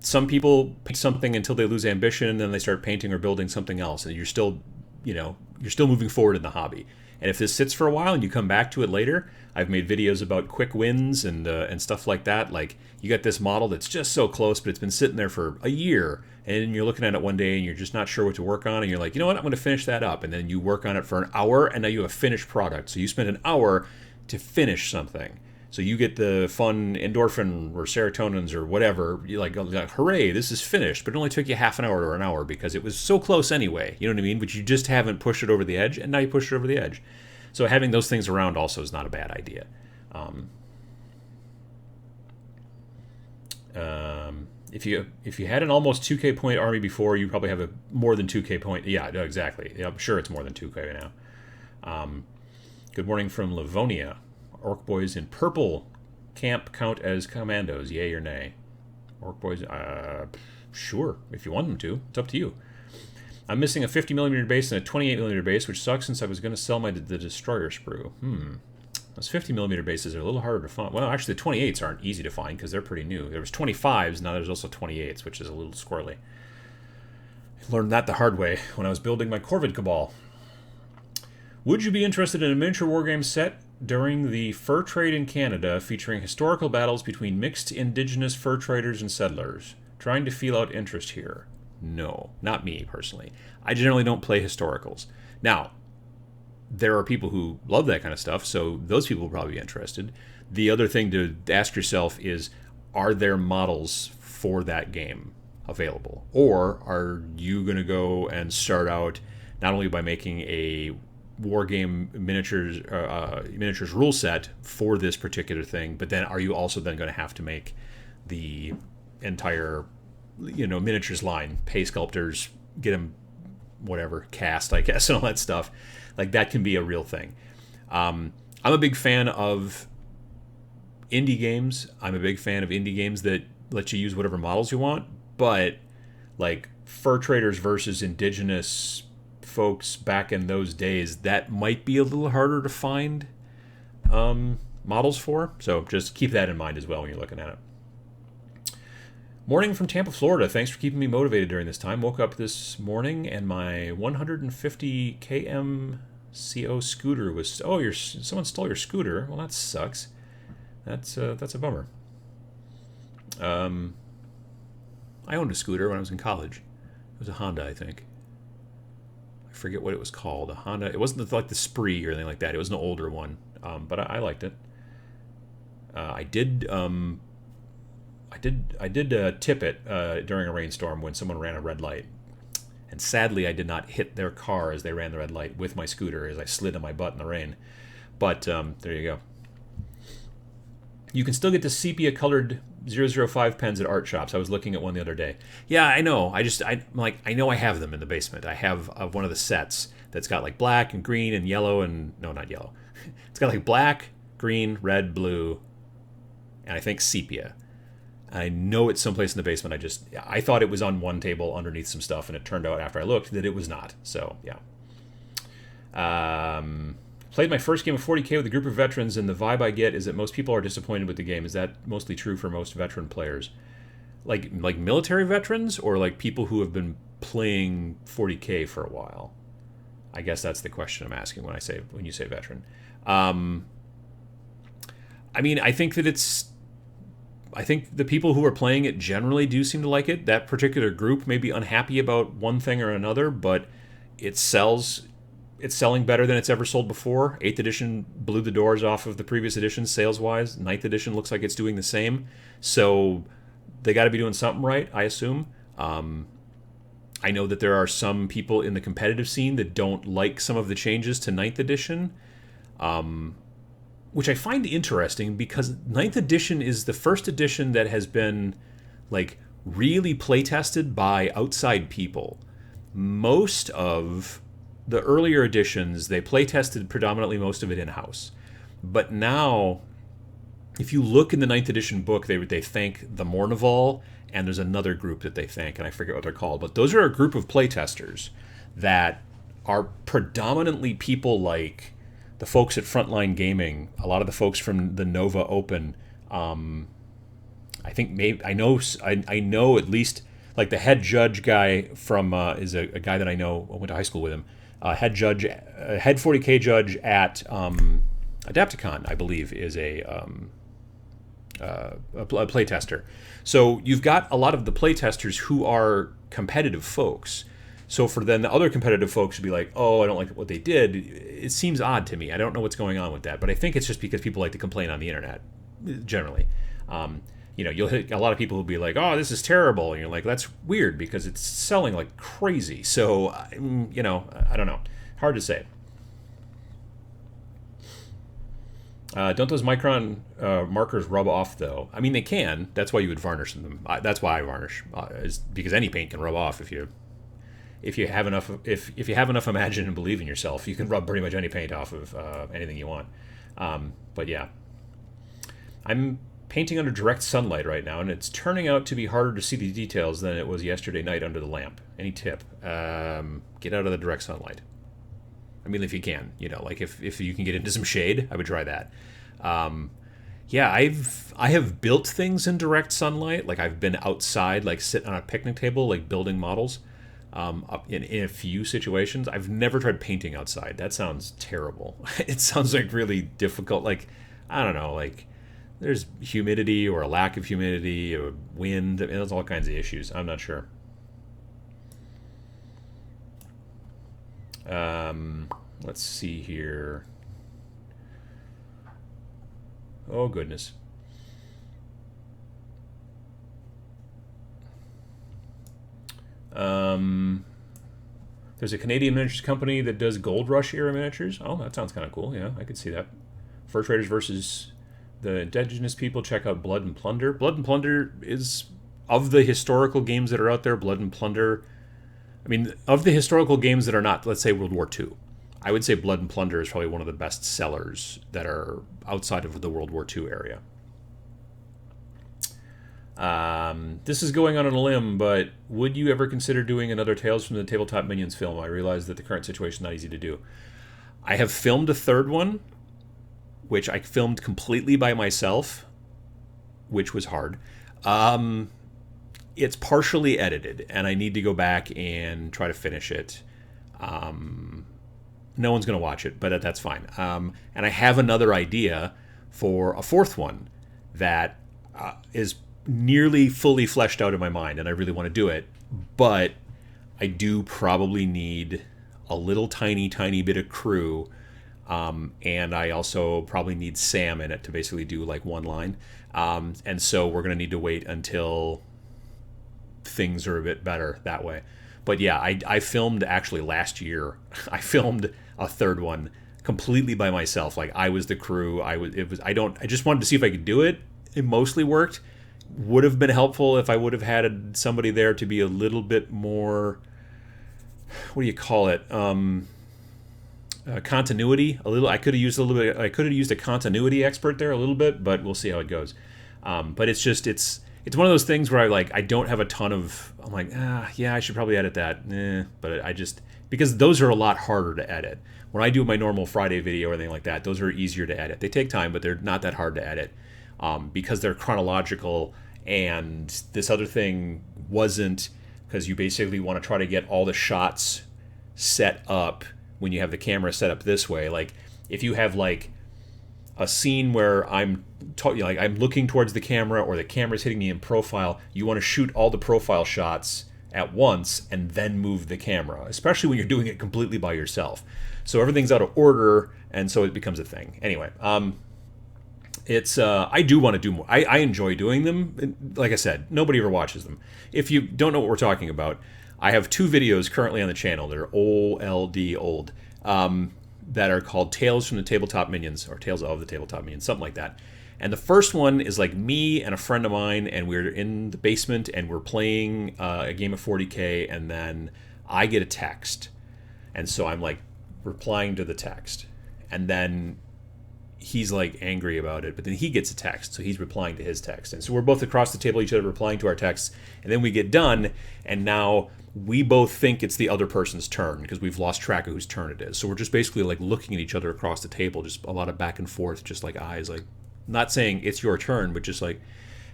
Some people paint something until they lose ambition, and then they start painting or building something else, and you're still moving forward in the hobby. And if this sits for a while and you come back to it later, I've made videos about quick wins and stuff like that. Like, you got this model that's just so close, but it's been sitting there for a year, and you're looking at it one day and you're just not sure what to work on, and you're like, you know what, I'm going to finish that up. And then you work on it for an hour, and now you have a finished product. So you spent an hour to finish something. So you get the fun endorphin or serotonins or whatever. You're like, hooray, this is finished. But it only took you half an hour or an hour because it was so close anyway. You know what I mean? But you just haven't pushed it over the edge, and now you push it over the edge. So having those things around also is not a bad idea. If you had an almost 2K point army before, you probably have a more than 2K point. Yeah, no, exactly. Yeah, I'm sure it's more than 2K now. Good morning from Livonia. Orc boys in purple camp count as commandos, yay or nay? Orc boys, sure, if you want them to. It's up to you. I'm missing a 50mm base and a 28mm base, which sucks since I was going to sell the Destroyer Sprue. Those 50mm bases are a little harder to find. Well, actually, the 28s aren't easy to find because they're pretty new. There was 25s, now there's also 28s, which is a little squirrely. I learned that the hard way when I was building my Corvid Cabal. Would you be interested in a miniature wargame set during the fur trade in Canada featuring historical battles between mixed indigenous fur traders and settlers? Trying to feel out interest here. No, not me personally. I generally don't play historicals. Now, there are people who love that kind of stuff, so those people will probably be interested. The other thing to ask yourself is, are there models for that game available? Or are you going to go and start out not only by making a wargame miniatures rule set for this particular thing, but then are you also then going to have to make the entire miniatures line, pay sculptors, get them whatever cast, I guess, and all that stuff. Like, that can be a real thing. I'm a big fan of indie games. I'm a big fan of indie games that let you use whatever models you want, but like fur traders versus indigenous folks back in those days, that might be a little harder to find models for. So just keep that in mind as well when you're looking at it. Morning from Tampa, Florida. Thanks for keeping me motivated during this time. Woke up this morning and my 150 km CO scooter was. Oh, someone stole your scooter. Well, that sucks. That's a bummer. I owned a scooter when I was in college. It was a Honda, I think. I forget what it was called. A Honda. It wasn't like the Spree or anything like that. It was an older one, but I liked it. I did tip it during a rainstorm when someone ran a red light, and sadly I did not hit their car as they ran the red light with my scooter as I slid on my butt in the rain. But there you go. You can still get the sepia-colored 005 pens at art shops. I was looking at one the other day. Yeah, I know. I know I have them in the basement. I have one of the sets that's got like black and green and yellow and no, not yellow. It's got like black, green, red, blue, and I think sepia. I know it's someplace in the basement. I thought it was on one table underneath some stuff, and it turned out after I looked that it was not. So yeah. Played my first game of 40k with a group of veterans, and the vibe I get is that most people are disappointed with the game. Is that mostly true for most veteran players? Like military veterans, or like people who have been playing 40k for a while? I guess that's the question I'm asking when you say veteran. I mean, I think the people who are playing it generally do seem to like it. That particular group may be unhappy about one thing or another, but it sells. It's selling better than it's ever sold before. 8th edition blew the doors off of the previous edition sales-wise. 9th edition looks like it's doing the same. So they got to be doing something right, I assume. I know that there are some people in the competitive scene that don't like some of the changes to 9th edition, which I find interesting because 9th edition is the first edition that has been like really play-tested by outside people. Most of the earlier editions, they play-tested predominantly most of it in-house. But now, if you look in the 9th edition book, they thank the Mournival, and there's another group that they thank, and I forget what they're called. But those are a group of playtesters that are predominantly people like the folks at Frontline Gaming, a lot of the folks from the Nova Open. I think maybe I know at least like the head judge guy from is a guy that I know. I went to high school with him. Head 40k judge at Adapticon, I believe, is a playtester. So you've got a lot of the playtesters who are competitive folks. So for then the other competitive folks to be like, oh, I don't like what they did, it seems odd to me. I don't know what's going on with that, but I think it's just because people like to complain on the internet, generally. You'll hit a lot of people who'll be like, oh, this is terrible. And you're like, that's weird because it's selling like crazy. So, I don't know. Hard to say. Don't those micron markers rub off, though? I mean, they can. That's why you would varnish them. That's why I varnish, is because any paint can rub off if you have enough. If you have enough imagine and believe in yourself, you can rub pretty much any paint off of anything you want. But yeah, I'm painting under direct sunlight right now, and it's turning out to be harder to see the details than it was yesterday night under the lamp. Any tip? Get out of the direct sunlight. I mean, if you can, like if you can get into some shade, I would try that. Yeah, I have built things in direct sunlight. Like I've been outside, like sitting on a picnic table, like building models. In a few situations, I've never tried painting outside. That sounds terrible. It sounds like really difficult. Like I don't know, like. There's humidity or a lack of humidity or wind. I mean, there's all kinds of issues. I'm not sure. Let's see here. Oh, goodness. There's a Canadian miniatures company that does Gold Rush era miniatures. Oh, that sounds kind of cool. Yeah, I could see that. Fur traders versus the indigenous people. Check out Blood and Plunder. Blood and Plunder is, of the historical games that are out there, Blood and Plunder, I mean, of the historical games that are not, let's say, World War II, I would say Blood and Plunder is probably one of the best sellers that are outside of the World War II area. This is going on a limb, but would you ever consider doing another Tales from the Tabletop Minions film? I realize that the current situation is not easy to do. I have filmed a third one, which I filmed completely by myself, which was hard. it's partially edited, and I need to go back and try to finish it. No one's going to watch it, but that's fine. And I have another idea for a fourth one that is nearly fully fleshed out in my mind, and I really want to do it. But I do probably need a little tiny bit of crew, and I also probably need Sam in it to basically do like one line. And so we're going to need to wait until things are a bit better that way. But yeah, I filmed actually last year. I filmed a third one completely by myself. Like I was the crew. I just wanted to see if I could do it. It mostly worked. Would have been helpful if I would have had somebody there to be a little bit more, what do you call it? Continuity. A little. I could have used a little bit. I could have used a continuity expert there a little bit, but we'll see how it goes. But it's one of those things where I don't have a ton of. I'm like, yeah, I should probably edit that. But I just, because those are a lot harder to edit. When I do my normal Friday video or anything like that, those are easier to edit. They take time, but they're not that hard to edit because they're chronological. And this other thing wasn't, because you basically want to try to get all the shots set up when you have the camera set up this way. Like if you have like a scene where I'm looking towards the camera or the camera's hitting me in profile, you want to shoot all the profile shots at once and then move the camera, especially when you're doing it completely by yourself. So everything's out of order, and so it becomes a thing. Anyway, it's I do want to do more. I enjoy doing them. Like I said, nobody ever watches them. If you don't know what we're talking about, I have 2 videos currently on the channel. They're old, that are called Tales from the Tabletop Minions, or Tales of the Tabletop Minions, something like that. And the first one is like me and a friend of mine, and we're in the basement, and we're playing a game of 40K, and then I get a text. And so I'm like replying to the text. And then he's like angry about it, but then he gets a text, so he's replying to his text. And so we're both across the table, each other replying to our texts, and then we get done, and now we both think it's the other person's turn because we've lost track of whose turn it is. So we're just basically like looking at each other across the table, just a lot of back and forth, just like eyes, like not saying it's your turn, but just like,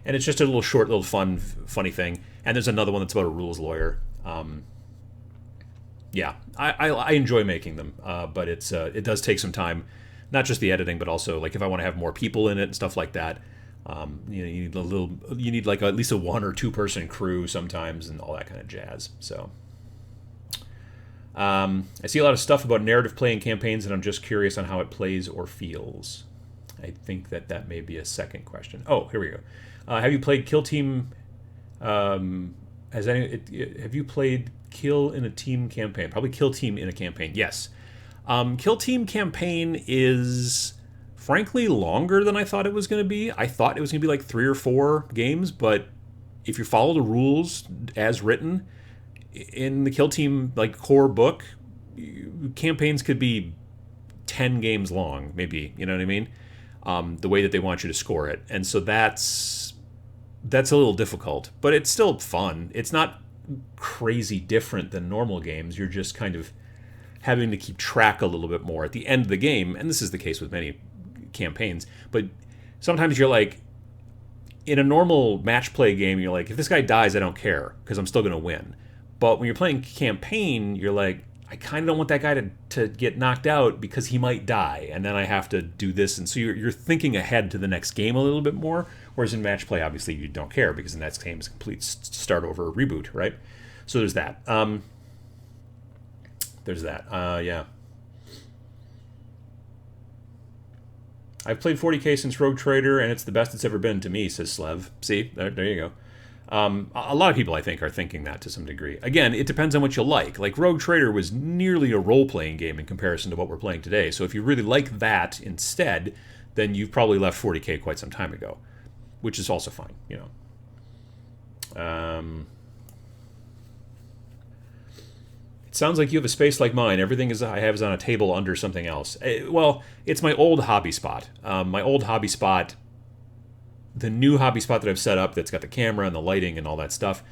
and it's just a little short, little funny thing. And there's another one that's about a rules lawyer. Yeah, I enjoy making them, but it does take some time, not just the editing, but also like if I want to have more people in it and stuff like that. You need like at least a 1 or 2 person crew sometimes and all that kind of jazz. So I see a lot of stuff about narrative playing campaigns, and I'm just curious on how it plays or feels. I think that may be a second question. Oh, here we go. Have you played Kill Team? Have you played Kill in a Team campaign? Probably Kill Team in a campaign. Yes. Kill Team campaign is frankly longer than I thought it was going to be. I thought it was going to be like 3 or 4 games, but if you follow the rules as written in the Kill Team like core book, campaigns could be 10 games long, maybe. You know what I mean? The way that they want you to score it, and so that's a little difficult, but it's still fun. It's not crazy different than normal games. You're just kind of having to keep track a little bit more at the end of the game, and this is the case with many campaigns, but sometimes you're like, in a normal match play game, you're like, if this guy dies, I don't care, because I'm still going to win. But when you're playing campaign, you're like, I kind of don't want that guy to get knocked out because he might die, and then I have to do this, and so you're thinking ahead to the next game a little bit more, whereas in match play, obviously, you don't care, because the next game is a complete start over reboot, right? So there's that. Yeah. I've played 40K since Rogue Trader, and it's the best it's ever been to me, says Slev. See? There you go. A lot of people, I think, are thinking that to some degree. Again, it depends on what you like. Like, Rogue Trader was nearly a role-playing game in comparison to what we're playing today. So if you really like that instead, then you've probably left 40K quite some time ago, which is also fine, you know. It sounds like you have a space like mine. Everything I have is on a table under something else. Well, it's my old hobby spot. My old hobby spot, the new hobby spot that I've set up that's got the camera and the lighting and all that stuff,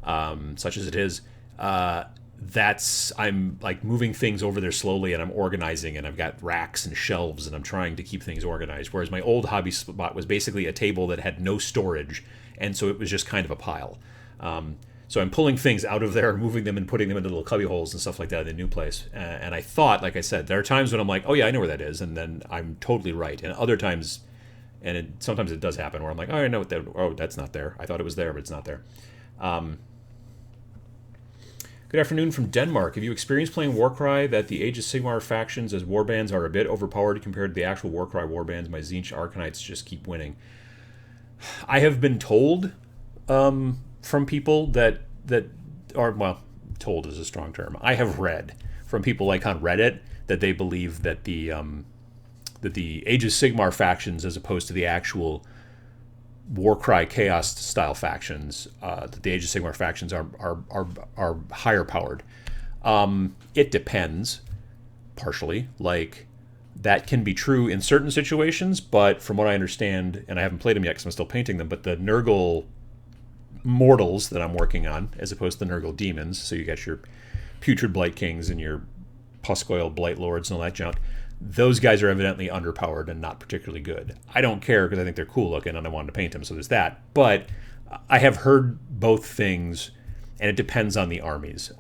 such as it is, I'm like moving things over there slowly, and I'm organizing, and I've got racks and shelves, and I'm trying to keep things organized. Whereas my old hobby spot was basically a table that had no storage, and so it was just kind of a pile. So I'm pulling things out of there, moving them and putting them into little cubby holes and stuff like that in the new place. And I thought, like I said, there are times when I'm like, oh yeah, I know where that is, and then I'm totally right. And other times, and sometimes it does happen where I'm like, oh, I know what that. Oh, that's not there. I thought it was there, but it's not there. Good afternoon from Denmark. Have you experienced playing Warcry that the Age of Sigmar factions as warbands are a bit overpowered compared to the actual Warcry warbands? My Tzeentch Arcanites just keep winning. I have been told from people that are, well, told is a strong term. I have read from people like on Reddit that they believe that the Age of Sigmar factions, as opposed to the actual Warcry Chaos style factions, that the Age of Sigmar factions are higher powered. It depends, partially. Like, that can be true in certain situations, but from what I understand, and I haven't played them yet because I'm still painting them, but the Nurgle mortals that I'm working on, as opposed to the Nurgle demons, so you got your Putrid Blight Kings and your Puscoil Blight Lords and all that junk, those guys are evidently underpowered and not particularly good. I don't care because I think they're cool looking and I wanted to paint them, so there's that. But I have heard both things, and it depends on the armies.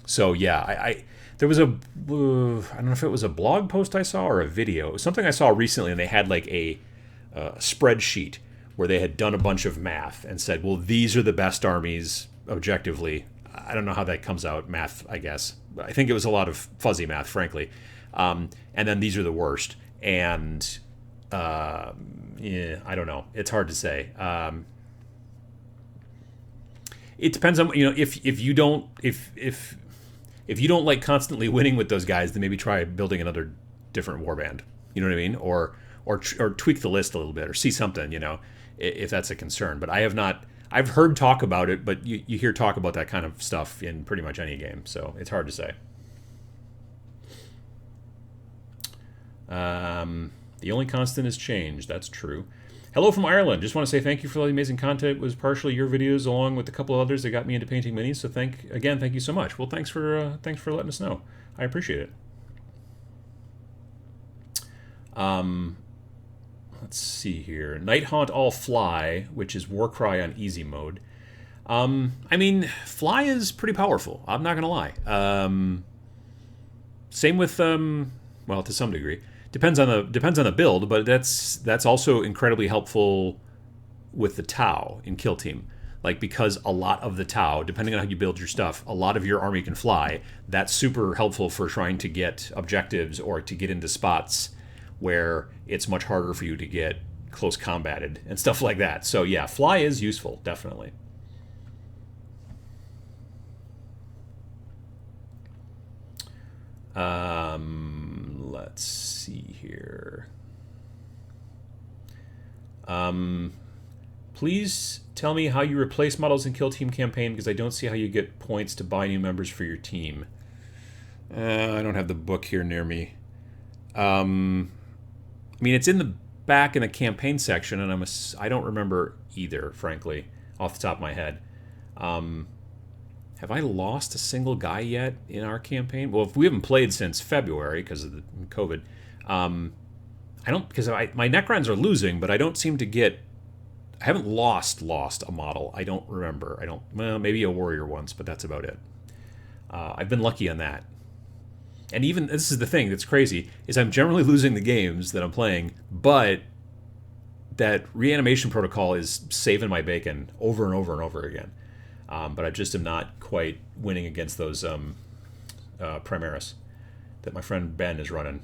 So yeah, there was I don't know if it was a blog post I saw or a video. It was something I saw recently, and they had like a spreadsheet where they had done a bunch of math and said, well, these are the best armies objectively. I don't know how that comes out, math, I guess. I think it was a lot of fuzzy math, frankly. And then these are the worst. And yeah, I don't know. It's hard to say. It depends on, if you don't like constantly winning with those guys, then maybe try building another different warband. You know what I mean? Or tweak the list a little bit, or see something, if that's a concern. But I have not. I've heard talk about it, but you hear talk about that kind of stuff in pretty much any game, so it's hard to say. The only constant is change. That's true. Hello from Ireland. Just want to say thank you for all the amazing content. It was partially your videos along with a couple of others that got me into painting minis. So thank you so much. Well, thanks for letting us know. I appreciate it. Let's see here. Night Haunt All Fly, which is Warcry on easy mode. I mean, Fly is pretty powerful. I'm not gonna lie. Same with well, to some degree. Depends on the build, but that's also incredibly helpful with the Tau in Kill Team. Like, because a lot of the Tau, depending on how you build your stuff, a lot of your army can fly. That's super helpful for trying to get objectives or to get into spots where it's much harder for you to get close combated and stuff like that. So yeah, Fly is useful, definitely. Let's see here. Please tell me how you replace models in Kill Team campaign, because I don't see how you get points to buy new members for your team. I don't have the book here near me. I mean, it's in the back in the campaign section, and I don't remember either, frankly, off the top of my head. Have I lost a single guy yet in our campaign? Well, if we haven't played since February because of the COVID, I don't, because my Necrons are losing, but I don't seem to get. I haven't lost a model. I don't remember. Well, maybe a warrior once, but that's about it. I've been lucky on that. And even, this is the thing that's crazy, is I'm generally losing the games that I'm playing, but that reanimation protocol is saving my bacon over and over and over again. But I just am not quite winning against those Primaris that my friend Ben is running.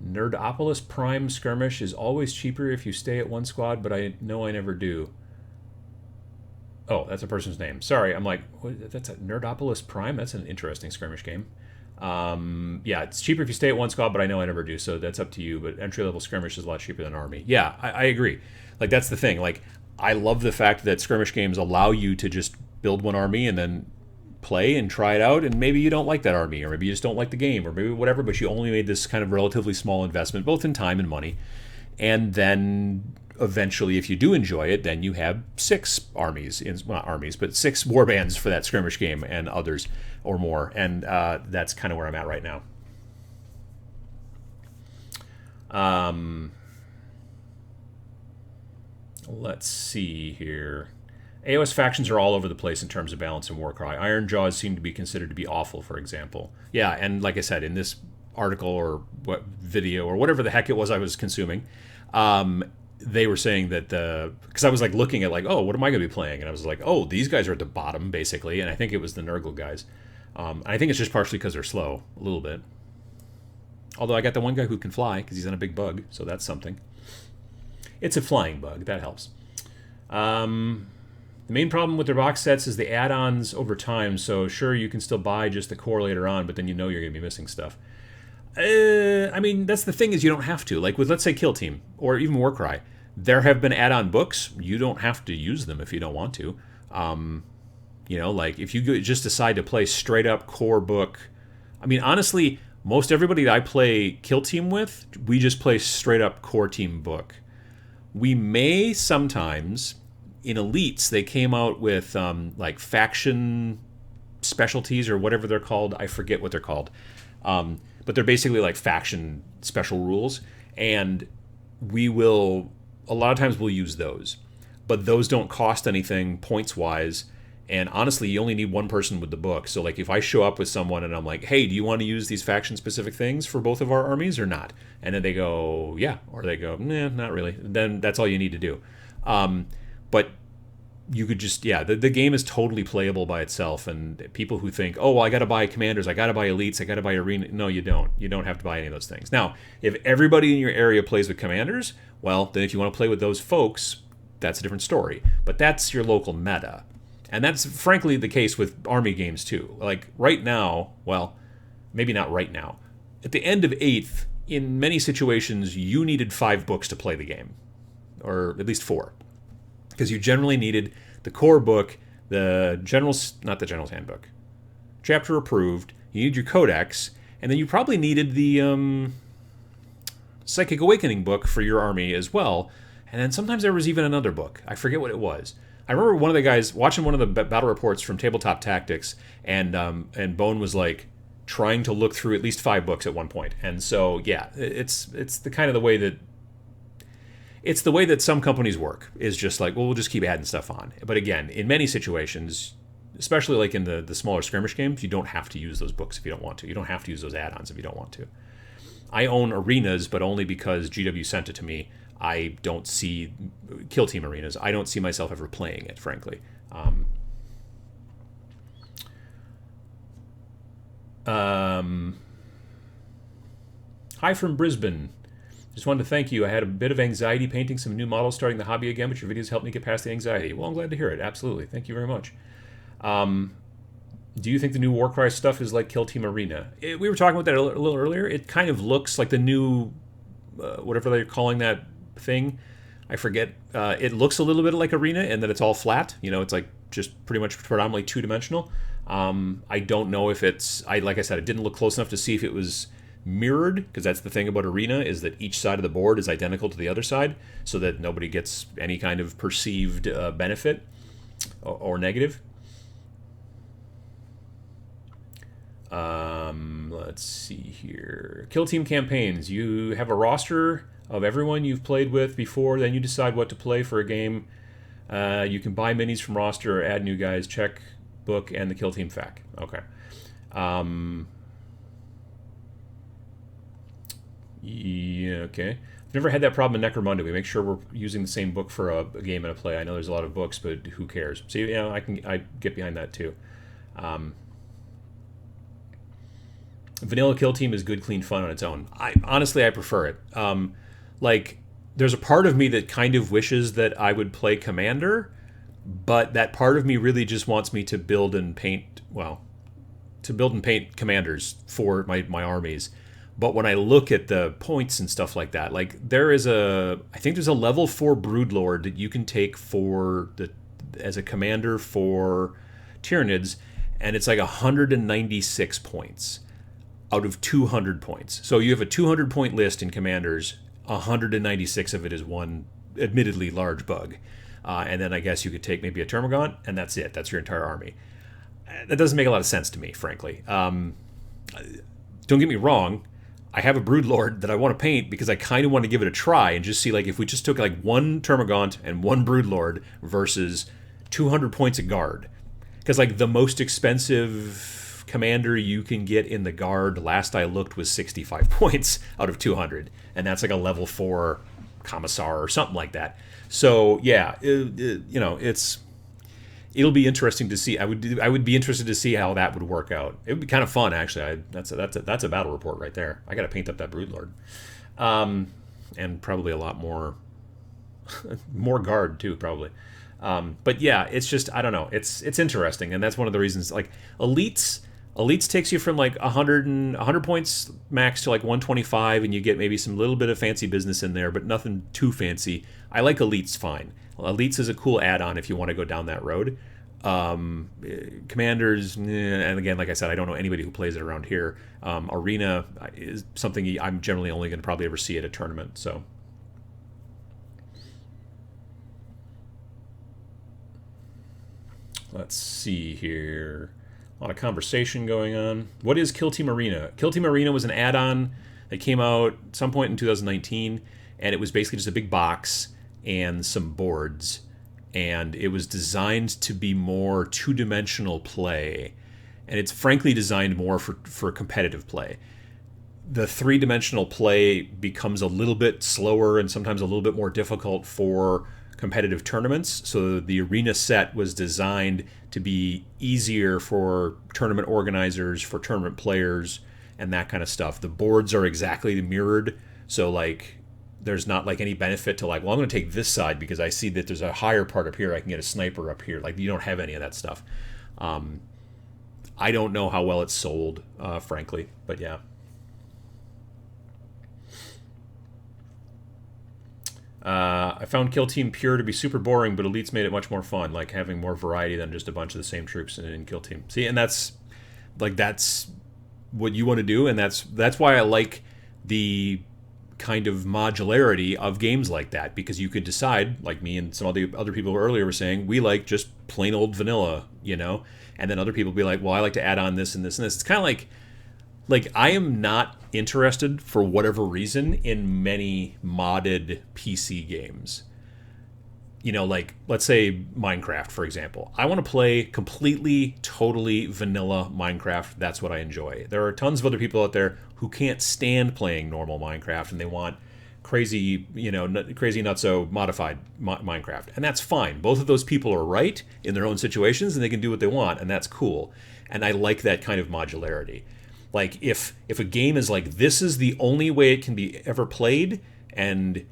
Nerdopolis Prime Skirmish is always cheaper if you stay at one squad, but I know I never do. Oh, that's a person's name. Sorry, I'm like, what, that's a Nerdopolis Prime? That's an interesting skirmish game. Yeah, it's cheaper if you stay at one squad, but I know I never do, so that's up to you. But entry-level skirmish is a lot cheaper than army. Yeah, I agree. Like, that's the thing. Like, I love the fact that skirmish games allow you to just build one army and then play and try it out, and maybe you don't like that army, or maybe you just don't like the game, or maybe whatever, but you only made this kind of relatively small investment, both in time and money. And then eventually, if you do enjoy it, then you have 6 armies, well, not armies, but 6 warbands for that skirmish game and others or more. And that's kind of where I'm at right now. Let's see here. AOS factions are all over the place in terms of balance in Warcry. Iron Jaws seem to be considered to be awful, for example. Yeah, and like I said, in this article or what video or whatever the heck it was I was consuming, they were saying that because I was like looking at like, oh, what am I going to be playing? And I was like, oh, these guys are at the bottom basically, and I think it was the Nurgle guys. I think it's just partially because they're slow a little bit. Although I got the one guy who can fly because he's on a big bug, so that's something. It's a flying bug. That helps. The main problem with their box sets is the add-ons over time, so sure, you can still buy just the core later on, but then you know you're going to be missing stuff. I mean, that's the thing is you don't have to. Like with, let's say, Kill Team, or even Warcry, there have been add-on books. You don't have to use them if you don't want to. Like if you just decide to play straight-up core book... I mean, honestly, most everybody that I play Kill Team with, we just play straight-up core team book. We may sometimes, in Elites, they came out with like faction specialties or whatever they're called. I forget what they're called. But they're basically like faction special rules. And a lot of times we'll use those. But those don't cost anything points-wise. And honestly, you only need one person with the book. So like if I show up with someone and I'm like, hey, do you want to use these faction-specific things for both of our armies or not? And then they go, yeah. Or they go, nah, not really. Then that's all you need to do. But you could just, the game is totally playable by itself. And people who think, oh, well, I got to buy commanders, I got to buy elites, I got to buy arena. No, you don't. You don't have to buy any of those things. Now, if everybody in your area plays with commanders, well, then if you want to play with those folks, that's a different story. But that's your local meta. And that's frankly the case with army games too. Like right now, well, maybe not right now. At the end of 8th, in many situations, you needed 5 books to play the game. Or at least 4. Because you generally needed the core book, not the General's Handbook, chapter approved, you needed your codex, and then you probably needed the Psychic Awakening book for your army as well. And then sometimes there was even another book. I forget what it was. I remember one of the guys watching one of the battle reports from Tabletop Tactics, and Bone was like trying to look through at least 5 books at one point. And so, yeah, it's the kind of the way that some companies work, is just like, well, we'll just keep adding stuff on. But again, in many situations, especially like in the smaller skirmish games, you don't have to use those books if you don't want to. You don't have to use those add-ons if you don't want to. I own arenas, but only because GW sent it to me. I don't see Kill Team arenas. I don't see myself ever playing it, frankly. Hi from Brisbane. Just wanted to thank you. I had a bit of anxiety painting some new models starting the hobby again, but your videos helped me get past the anxiety. Well, I'm glad to hear it. Absolutely. Thank you very much. Do you think the new Warcry stuff is like Kill Team Arena? We were talking about that a little earlier. It kind of looks like the new, whatever they're calling that thing. I forget. It looks a little bit like Arena in that it's all flat. It's like just pretty much predominantly 2-dimensional. I don't know if like I said, I didn't look close enough to see if it was mirrored, because that's the thing about Arena, is that each side of the board is identical to the other side, so that nobody gets any kind of perceived benefit or negative. Let's see here. Kill Team campaigns. You have a roster of everyone you've played with before, then you decide what to play for a game. You can buy minis from roster or add new guys, check book, and the Kill Team FAQ. Okay. Yeah, okay. I've never had that problem in Necromunda. We make sure we're using the same book for a game and a play. I know there's a lot of books, but who cares? So, I get behind that too. Vanilla Kill Team is good, clean fun on its own. Honestly, I prefer it. There's a part of me that kind of wishes that I would play Commander, but that part of me really just wants me to build and paint commanders for my armies. But when I look at the points and stuff like that, I think there's a level 4 Broodlord that you can take as a commander for Tyranids, and it's like 196 points out of 200 points. So you have a 200 point list in commanders, 196 of it is one admittedly large bug. And then I guess you could take maybe a Termagant, and that's it. That's your entire army. That doesn't make a lot of sense to me, frankly. Don't get me wrong. I have a Broodlord that I want to paint because I kind of want to give it a try and just see, like, if we just took like one Termagant and one Broodlord versus 200 points of guard. Because like the most expensive commander you can get in the guard, last I looked, was 65 points out of 200, and that's like a level 4 commissar or something like that. So yeah, it'll be interesting to see. I would be interested to see how that would work out. It would be kind of fun, actually. That's a battle report right there. I got to paint up that Broodlord, and probably a lot more more guard too, probably. But yeah, it's just, I don't know. It's interesting, and that's one of the reasons. Like elites takes you from like 100 points max to like 125, and you get maybe some little bit of fancy business in there, but nothing too fancy. I like elites fine. Elites is a cool add-on if you want to go down that road. Commanders, and again, like I said, I don't know anybody who plays it around here. Arena is something I'm generally only going to probably ever see at a tournament. So. Let's see here. A lot of conversation going on. What is Kill Team Arena? Kill Team Arena was an add-on that came out at some point in 2019, and it was basically just a big box and some boards, and it was designed to be more two-dimensional play, and it's frankly designed more for competitive play. The three-dimensional play becomes a little bit slower and sometimes a little bit more difficult for competitive tournaments, so the arena set was designed to be easier for tournament organizers, for tournament players, and that kind of stuff. The boards are exactly mirrored, so like there's not like any benefit to like, well, I'm going to take this side because I see that there's a higher part up here, I can get a sniper up here. Like, you don't have any of that stuff. I don't know how well it's sold, frankly, but yeah. I found Kill Team Pure to be super boring, but Elites made it much more fun, like having more variety than just a bunch of the same troops in Kill Team. See, and that's what you want to do, and that's why I like the kind of modularity of games like that, because you could decide, like me and some of the other people earlier were saying, we like just plain old vanilla, and then other people be like, well, I like to add on this and this and this. It's kind of like I am not interested, for whatever reason, in many modded PC games. Like, let's say Minecraft, for example. I want to play completely, totally vanilla Minecraft. That's what I enjoy. There are tons of other people out there who can't stand playing normal Minecraft, and they want crazy, crazy nutso modified Minecraft. And that's fine. Both of those people are right in their own situations, and they can do what they want, and that's cool. And I like that kind of modularity. Like, if a game is like, this is the only way it can be ever played, and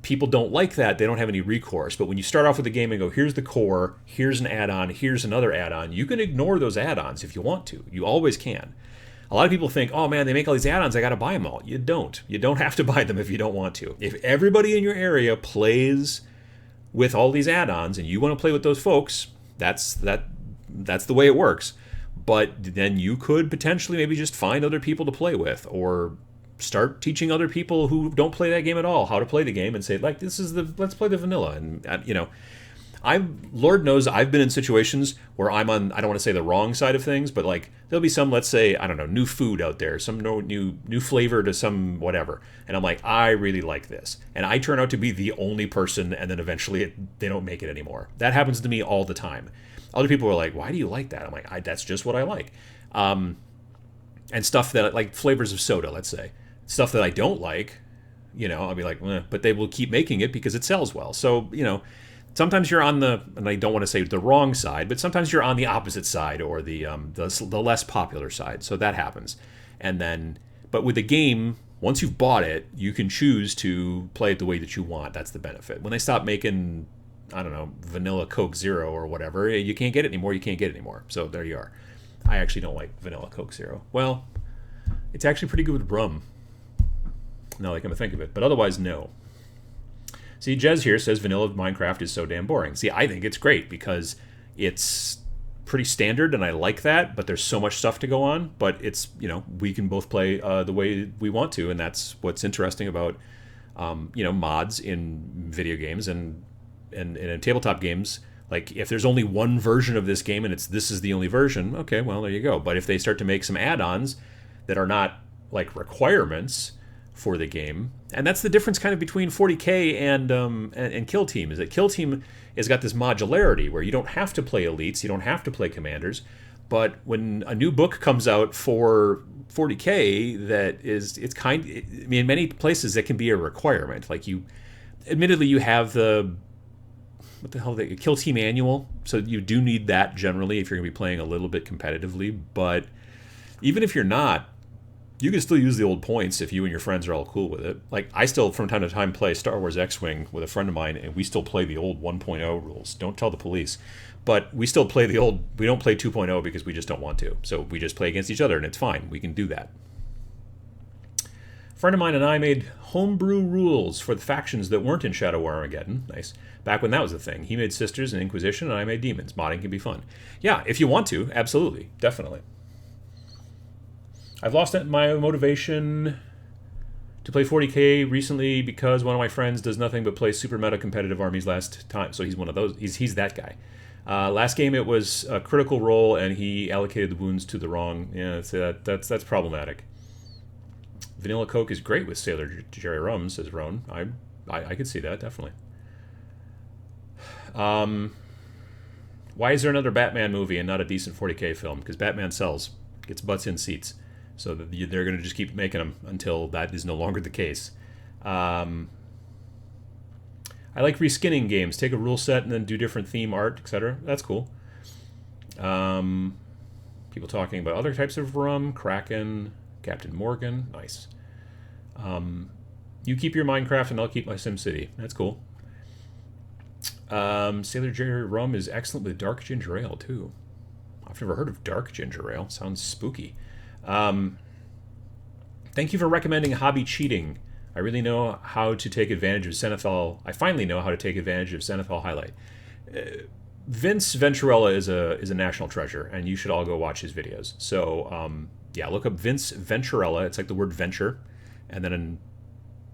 people don't like that, they don't have any recourse. But when you start off with a game and go, here's the core, here's an add-on, here's another add-on, you can ignore those add-ons if you want to. You always can. A lot of people think, oh man, they make all these add-ons, I gotta buy them all. You don't. You don't have to buy them if you don't want to. If everybody in your area plays with all these add-ons and you want to play with those folks, that's the way it works. But then you could potentially maybe just find other people to play with, or start teaching other people who don't play that game at all how to play the game, and say, like, let's play the vanilla. And Lord knows I've been in situations where I'm on, I don't want to say the wrong side of things, but like there'll be some, let's say, I don't know, new food out there, some new flavor to some whatever, and I'm like, I really like this, and I turn out to be the only person, and then eventually they don't make it anymore. That happens to me all the time. Other people are like, why do you like that? I'm like, that's just what I like. And stuff that, like flavors of soda, let's say. Stuff that I don't like, I'll be like, but they will keep making it because it sells well. So, sometimes you're on and I don't want to say the wrong side, but sometimes you're on the opposite side, or the less popular side. So that happens. And then, but with the game, once you've bought it, you can choose to play it the way that you want. That's the benefit. When they stop making, I don't know, vanilla Coke Zero or whatever, you can't get it anymore. You can't get it anymore. So there you are. I actually don't like vanilla Coke Zero. Well, it's actually pretty good with rum, now that I come to think of it. But otherwise, no. See, Jez here says vanilla Minecraft is so damn boring. See, I think it's great because it's pretty standard, and I like that, but there's so much stuff to go on. But it's, we can both play the way we want to, and that's what's interesting about, mods in video games and in tabletop games. Like, if there's only one version of this game and this is the only version, okay, well, there you go. But if they start to make some add-ons that are not like requirements for the game, and that's the difference kind of between 40K and Kill Team. Is that Kill Team has got this modularity where you don't have to play elites, you don't have to play commanders, but when a new book comes out for 40K, in many places that can be a requirement. Like admittedly, you have the Kill Team Annual, so you do need that generally if you're going to be playing a little bit competitively. But even if you're not, you can still use the old points if you and your friends are all cool with it. Like, I still, from time to time, play Star Wars X-Wing with a friend of mine, and we still play the old 1.0 rules. Don't tell the police. But we still play we don't play 2.0 because we just don't want to. So we just play against each other, and it's fine. We can do that. A friend of mine and I made homebrew rules for the factions that weren't in Shadow Armageddon. Nice. Back when that was a thing. He made Sisters and Inquisition, and I made Demons. Modding can be fun. Yeah, if you want to, absolutely. Definitely. I've lost my motivation to play 40K recently because one of my friends does nothing but play super meta competitive armies last time. So he's one of those. He's that guy. Last game it was a critical roll and he allocated the wounds to the wrong. Yeah, that's problematic. Vanilla Coke is great with Sailor Jerry Rum, says Roan. I could see that, definitely. Why is there another Batman movie and not a decent 40K film? Because Batman sells, gets butts in seats. So they're going to just keep making them until that is no longer the case. I like reskinning games. Take a rule set and then do different theme art, etc. That's cool. People talking about other types of rum. Kraken, Captain Morgan. Nice. You keep your Minecraft and I'll keep my SimCity. That's cool. Sailor Jerry Rum is excellent with dark ginger ale, too. I've never heard of dark ginger ale. Sounds spooky. Thank you for recommending Hobby Cheating. I really know how to take advantage of Zenithal. I finally know how to take advantage of Zenithal Highlight. Vince Venturella is a national treasure, and you should all go watch his videos. So, yeah, look up Vince Venturella. It's like the word venture, and then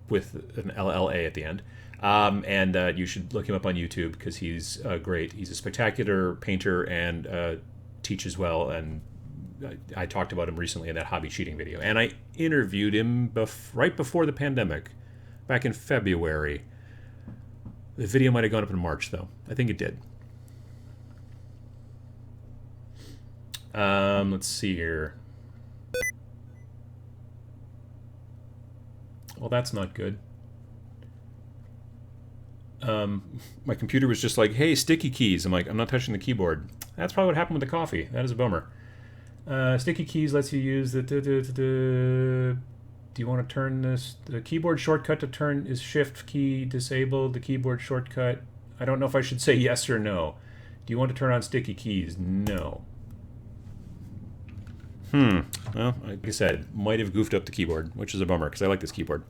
with an LLA at the end. And you should look him up on YouTube because he's great. He's a spectacular painter and teaches well, and I talked about him recently in that Hobby Cheating video. And I interviewed him right before the pandemic, back in February. The video might have gone up in March, though. I think it did. Let's see here. Well, that's not good. My computer was just like, hey, sticky keys. I'm like, I'm not touching the keyboard. That's probably what happened with the coffee. That is a bummer. Sticky keys lets you use the... Do you want to turn this... The keyboard shortcut to turn is Shift key disabled. The keyboard shortcut... I don't know if I should say yes or no. Do you want to turn on sticky keys? No. Well, like I said, might have goofed up the keyboard, which is a bummer, because I like this keyboard.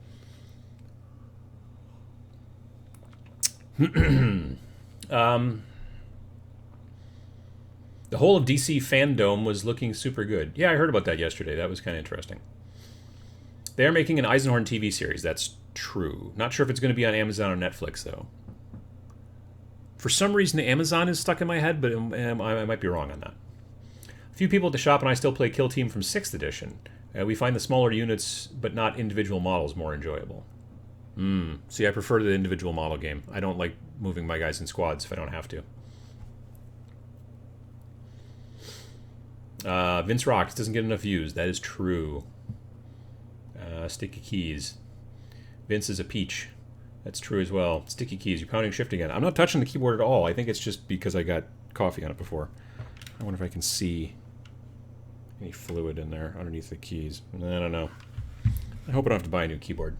The whole of DC fandom was looking super good. Yeah, I heard about that yesterday. That was kind of interesting. They are making an Eisenhorn TV series. That's true. Not sure if it's going to be on Amazon or Netflix, though. For some reason, Amazon is stuck in my head, but I might be wrong on that. A few people at the shop and I still play Kill Team from 6th edition. We find the smaller units, but not individual models, more enjoyable. See, I prefer the individual model game. I don't like moving my guys in squads if I don't have to. Vince Rocks doesn't get enough views. That is true. Sticky keys. Vince is a peach. That's true as well. Sticky keys. You're pounding shift again. I'm not touching the keyboard at all. I think it's just because I got coffee on it before. I wonder if I can see any fluid in there underneath the keys. I don't know. I hope I don't have to buy a new keyboard.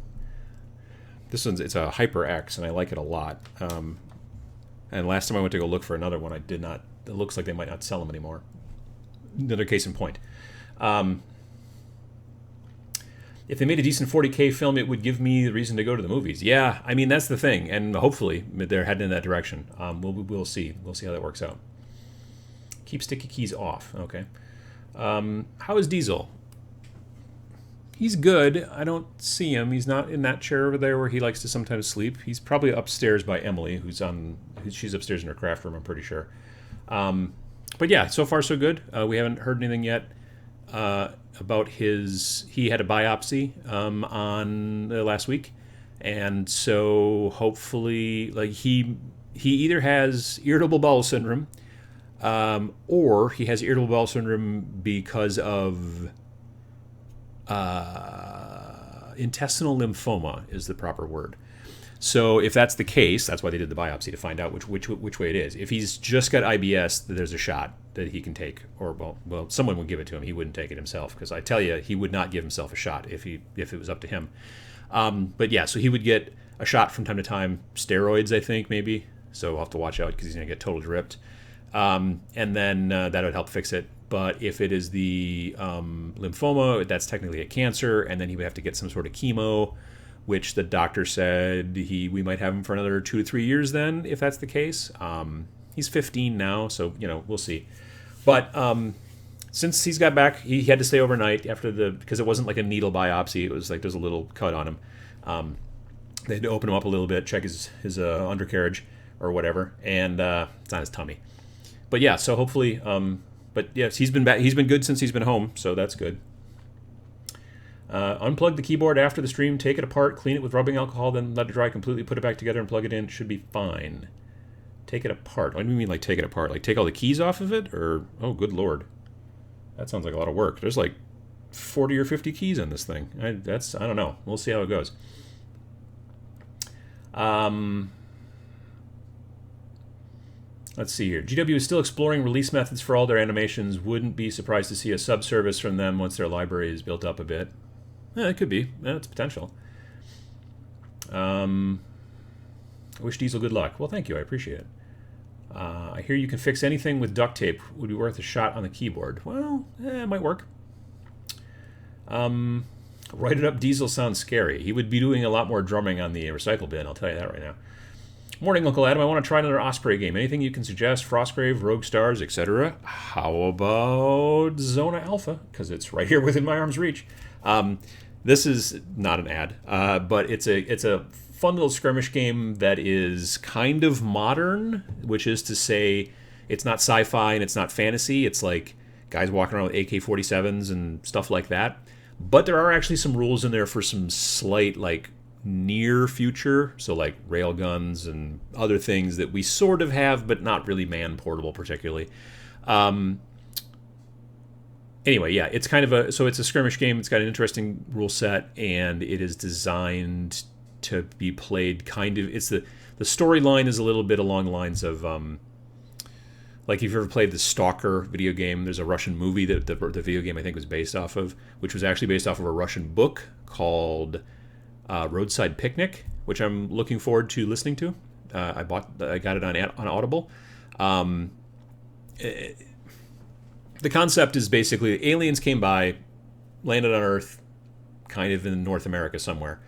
This one's, it's a HyperX, and I like it a lot. And last time I went to go look for another one, I did not. It looks like they might not sell them anymore. Another case in point. If they made a decent 40K film, it would give me the reason to go to the movies. Yeah, I mean, that's the thing. And hopefully they're heading in that direction. We'll see. We'll see how that works out. Keep sticky keys off. Okay. How is Diesel? He's good. I don't see him. He's not in that chair over there where he likes to sometimes sleep. He's probably upstairs by Emily, she's upstairs in her craft room, I'm pretty sure. But yeah, so far so good. We haven't heard anything yet. about he had a biopsy on last week, and so hopefully, like he either has irritable bowel syndrome, or he has irritable bowel syndrome because of intestinal lymphoma is the proper word. So if that's the case, that's why they did the biopsy, to find out which way it is. If he's just got IBS, there's a shot that he can take, or well, someone would give it to him. He wouldn't take it himself, because I tell you, he would not give himself a shot if it was up to him. But yeah, so he would get a shot from time to time, steroids, I think, maybe. So we'll have to watch out, because he's going to get totally ripped. And then that would help fix it. But if it is the lymphoma, that's technically a cancer, and then he would have to get some sort of chemo, which the doctor said we might have him for another 2 to 3 years then, if that's the case. He's 15 now, so, we'll see. But since he's got back, he had to stay overnight because it wasn't like a needle biopsy. It was like there's a little cut on him. They had to open him up a little bit, check his undercarriage or whatever, and it's not his tummy. But yeah, so hopefully, but yes, he's been back. He's been good since he's been home, so that's good. Unplug the keyboard after the stream, take it apart, clean it with rubbing alcohol, then let it dry completely, put it back together and plug it in. It should be fine. Take it apart. What do you mean, like, take it apart? Like, take all the keys off of it? Or, oh, good lord. That sounds like a lot of work. There's like 40 or 50 keys on this thing. I don't know. We'll see how it goes. Let's see here. GW is still exploring release methods for all their animations. Wouldn't be surprised to see a subservice from them once their library is built up a bit. Yeah, it could be. Yeah, it's potential. I wish Diesel good luck. Well, thank you. I appreciate it. I hear you can fix anything with duct tape. Would be worth a shot on the keyboard. Well, it might work. Write it up. Diesel sounds scary. He would be doing a lot more drumming on the recycle bin. I'll tell you that right now. Morning, Uncle Adam. I want to try another Osprey game. Anything you can suggest? Frostgrave, Rogue Stars, etc. How about Zona Alpha? Because it's right here within my arm's reach. This is not an ad, but it's a fun little skirmish game that is kind of modern, which is to say it's not sci-fi and it's not fantasy. It's like guys walking around with AK-47s and stuff like that. But there are actually some rules in there for some slight, like, near future, so like railguns and other things that we sort of have, but not really man-portable particularly. Anyway, yeah, it's kind of it's a skirmish game. It's got an interesting rule set, and it is designed to be played kind of. It's the storyline is a little bit along the lines of like if you've ever played the Stalker video game. There's a Russian movie that the video game I think was based off of, which was actually based off of a Russian book called Roadside Picnic, which I'm looking forward to listening to. I got it on Audible. The concept is basically aliens came by, landed on Earth, kind of in North America somewhere,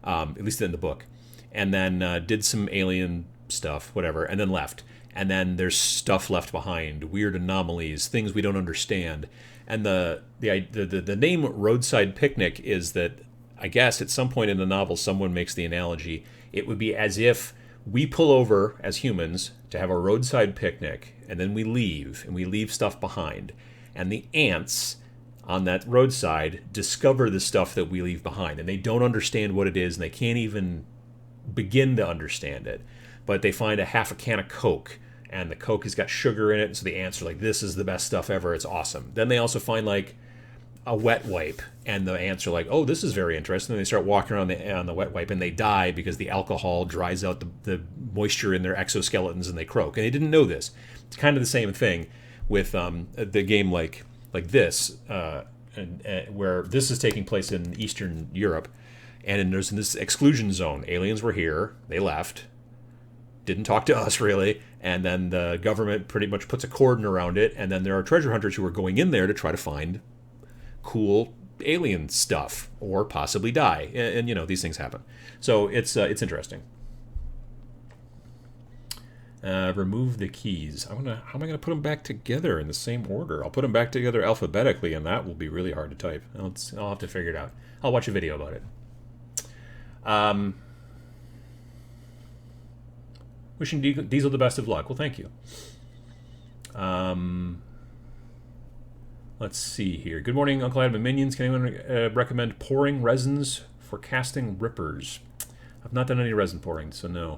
at least in the book, and then did some alien stuff, whatever, and then left. And then there's stuff left behind, weird anomalies, things we don't understand. And the name Roadside Picnic is that, I guess at some point in the novel someone makes the analogy, it would be as if we pull over as humans to have a roadside picnic, and then we leave stuff behind. And the ants on that roadside discover the stuff that we leave behind, and they don't understand what it is, and they can't even begin to understand it. But they find a half a can of Coke, and the Coke has got sugar in it, and so the ants are like, this is the best stuff ever, it's awesome. Then they also find like a wet wipe, and the ants are like, oh, this is very interesting. And they start walking around on the wet wipe, and they die because the alcohol dries out the moisture in their exoskeletons, and they croak. And they didn't know this. It's kind of the same thing with the game like this, where this is taking place in Eastern Europe, and there's this exclusion zone. Aliens were here, they left, didn't talk to us really, and then the government pretty much puts a cordon around it, and then there are treasure hunters who are going in there to try to find cool alien stuff or possibly die, and these things happen. So it's interesting. Remove the keys. How am I going to put them back together in the same order? I'll put them back together alphabetically, and that will be really hard to type. I'll have to figure it out. I'll watch a video about it. Wishing Diesel the best of luck. Well, thank you. Let's see here. Good morning, Uncle Adam and Minions. Can anyone recommend pouring resins for casting rippers? I've not done any resin pouring, so no.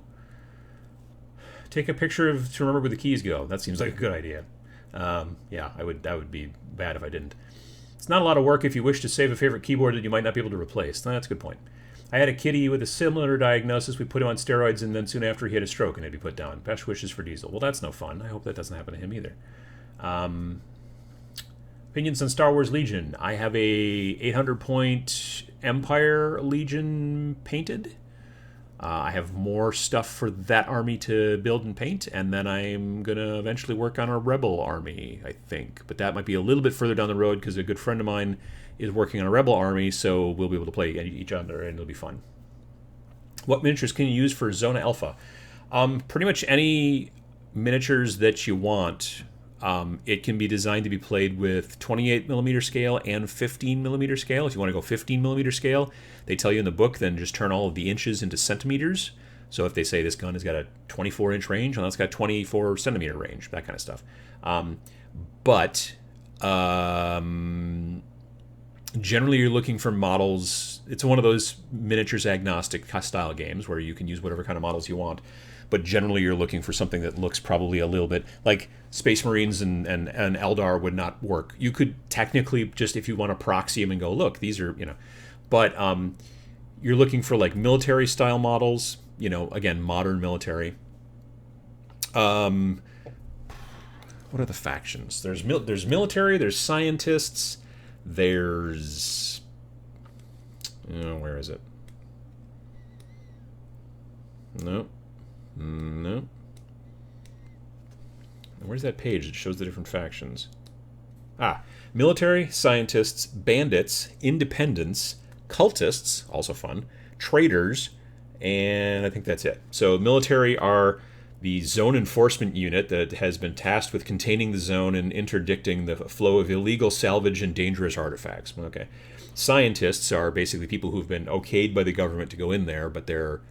Take a picture to remember where the keys go. That seems like a good idea. Yeah, that would be bad if I didn't. It's not a lot of work if you wish to save a favorite keyboard that you might not be able to replace. That's a good point. I had a kitty with a similar diagnosis. We put him on steroids, and then soon after he had a stroke and had to be put down. Best wishes for Diesel. Well, that's no fun. I hope that doesn't happen to him either. Opinions on Star Wars Legion. I have a 800-point Empire Legion painted. I have more stuff for that army to build and paint, and then I'm going to eventually work on a Rebel army, I think. But that might be a little bit further down the road because a good friend of mine is working on a Rebel army, so we'll be able to play each other, and it'll be fun. What miniatures can you use for Zona Alpha? Pretty much any miniatures that you want. It can be designed to be played with 28mm scale and 15mm scale. If you want to go 15mm scale, they tell you in the book, then just turn all of the inches into centimeters. So if they say this gun has got a 24-inch range, well, it's got 24-centimeter range, that kind of stuff. But generally you're looking for models. It's one of those miniatures agnostic style games where you can use whatever kind of models you want. But generally you're looking for something that looks probably a little bit like Space Marines and Eldar would not work. You could technically just, if you want to proxy them and go, look, these are, but you're looking for like military style models, again, modern military. What are the factions? There's military, there's scientists, there's, where is it? Nope. No. Where's that page that shows the different factions? Military, scientists, bandits, independents, cultists, also fun, traitors, and I think that's it. So military are the zone enforcement unit that has been tasked with containing the zone and interdicting the flow of illegal salvage and dangerous artifacts. Okay. Scientists are basically people who've been okayed by the government to go in there, but they're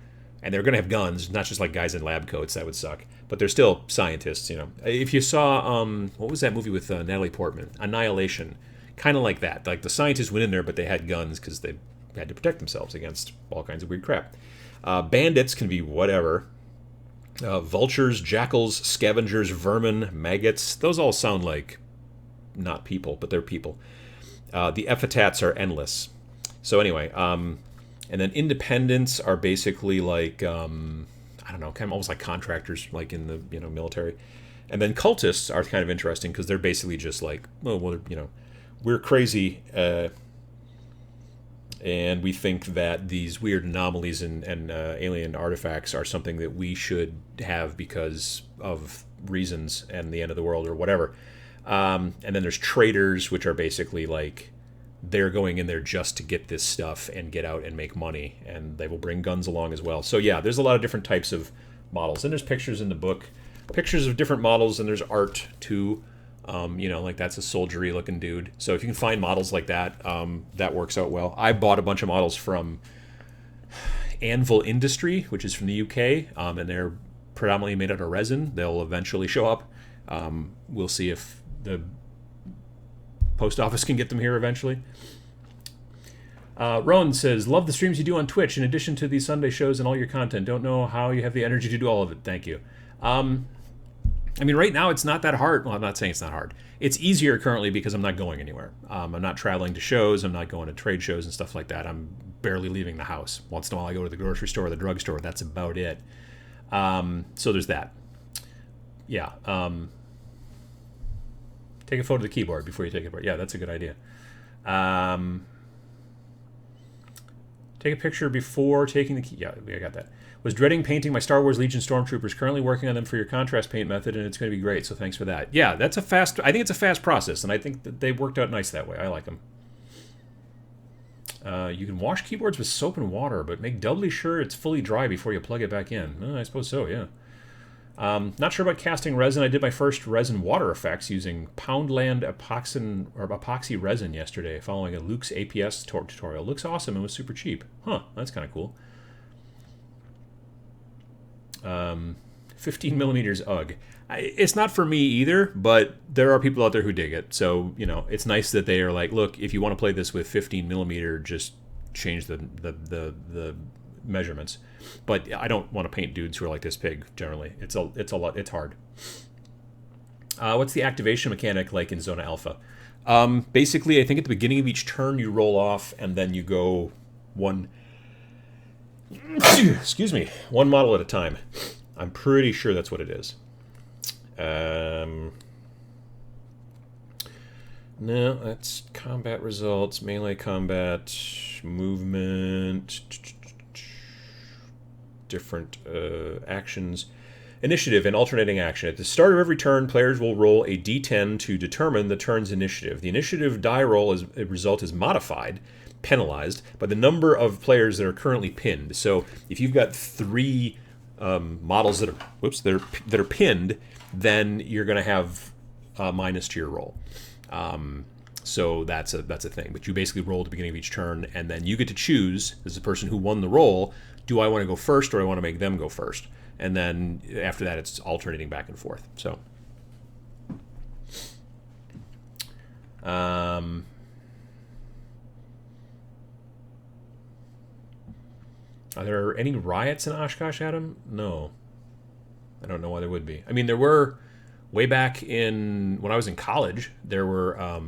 going to have guns, not just like guys in lab coats. That would suck. But they're still scientists, If you saw, what was that movie with Natalie Portman? Annihilation. Kind of like that. Like the scientists went in there, but they had guns because they had to protect themselves against all kinds of weird crap. Bandits can be whatever. Vultures, jackals, scavengers, vermin, maggots. Those all sound like not people, but they're people. The epithets are endless. So anyway, and then independents are basically like, I don't know, kind of almost like contractors, like in the military. And then cultists are kind of interesting because they're basically just like, we're crazy, and we think that these weird anomalies and alien artifacts are something that we should have because of reasons and the end of the world or whatever. And then there's traitors, which are basically like, they're going in there just to get this stuff and get out and make money, and they will bring guns along as well. So yeah, there's a lot of different types of models, and there's pictures in the book, pictures of different models, and there's art too. Like that's a soldiery looking dude. So if you can find models like that, that works out well. I bought a bunch of models from Anvil Industry, which is from the UK, and they're predominantly made out of resin. They'll eventually show up. We'll see if the post office can get them here eventually. Rowan says, love the streams you do on Twitch in addition to these Sunday shows and all your content. Don't know how you have the energy to do all of it. Thank you. Right now it's not that hard. Well, I'm not saying it's not hard. It's easier currently because I'm not going anywhere. I'm not traveling to shows. I'm not going to trade shows and stuff like that. I'm barely leaving the house. Once in a while I go to the grocery store or the drugstore. That's about it. So there's that. Yeah. Take a photo of the keyboard before you take it apart. Yeah, that's a good idea. Take a picture before taking the key. Yeah, I got that. Was dreading painting my Star Wars Legion Stormtroopers. Currently working on them for your contrast paint method, and it's going to be great. So thanks for that. Yeah, I think it's a fast process, and I think that they've worked out nice that way. I like them. You can wash keyboards with soap and water, but make doubly sure it's fully dry before you plug it back in. I suppose so, yeah. Not sure about casting resin. I did my first resin water effects using Poundland epoxy resin yesterday, following a Luke's APS tutorial. Looks awesome and was super cheap. Huh, that's kind of cool. 15 millimeters, ugh. It's not for me either, but there are people out there who dig it. So, it's nice that they are like, look, if you want to play this with 15 millimeter, just change the measurements. But I don't want to paint dudes who are like this big, generally. It's a lot. It's hard. What's the activation mechanic like in Zona Alpha? Basically, I think at the beginning of each turn, you roll off, and then you go one model at a time. I'm pretty sure that's what it is. No, that's combat results, melee combat, movement, different actions, initiative, and alternating action. At the start of every turn, players will roll a d10 to determine the turn's initiative. The initiative die roll result is modified, penalized, by the number of players that are currently pinned. So if you've got 3 models that are pinned, then you're going to have minus to your roll. So that's a thing. But you basically roll at the beginning of each turn, and then you get to choose, as the person who won the roll, do I want to go first or do I want to make them go first? And then after that, it's alternating back and forth. So, are there any riots in Oshkosh, Adam? No. I don't know why there would be. I mean, there were way back when I was in college. There were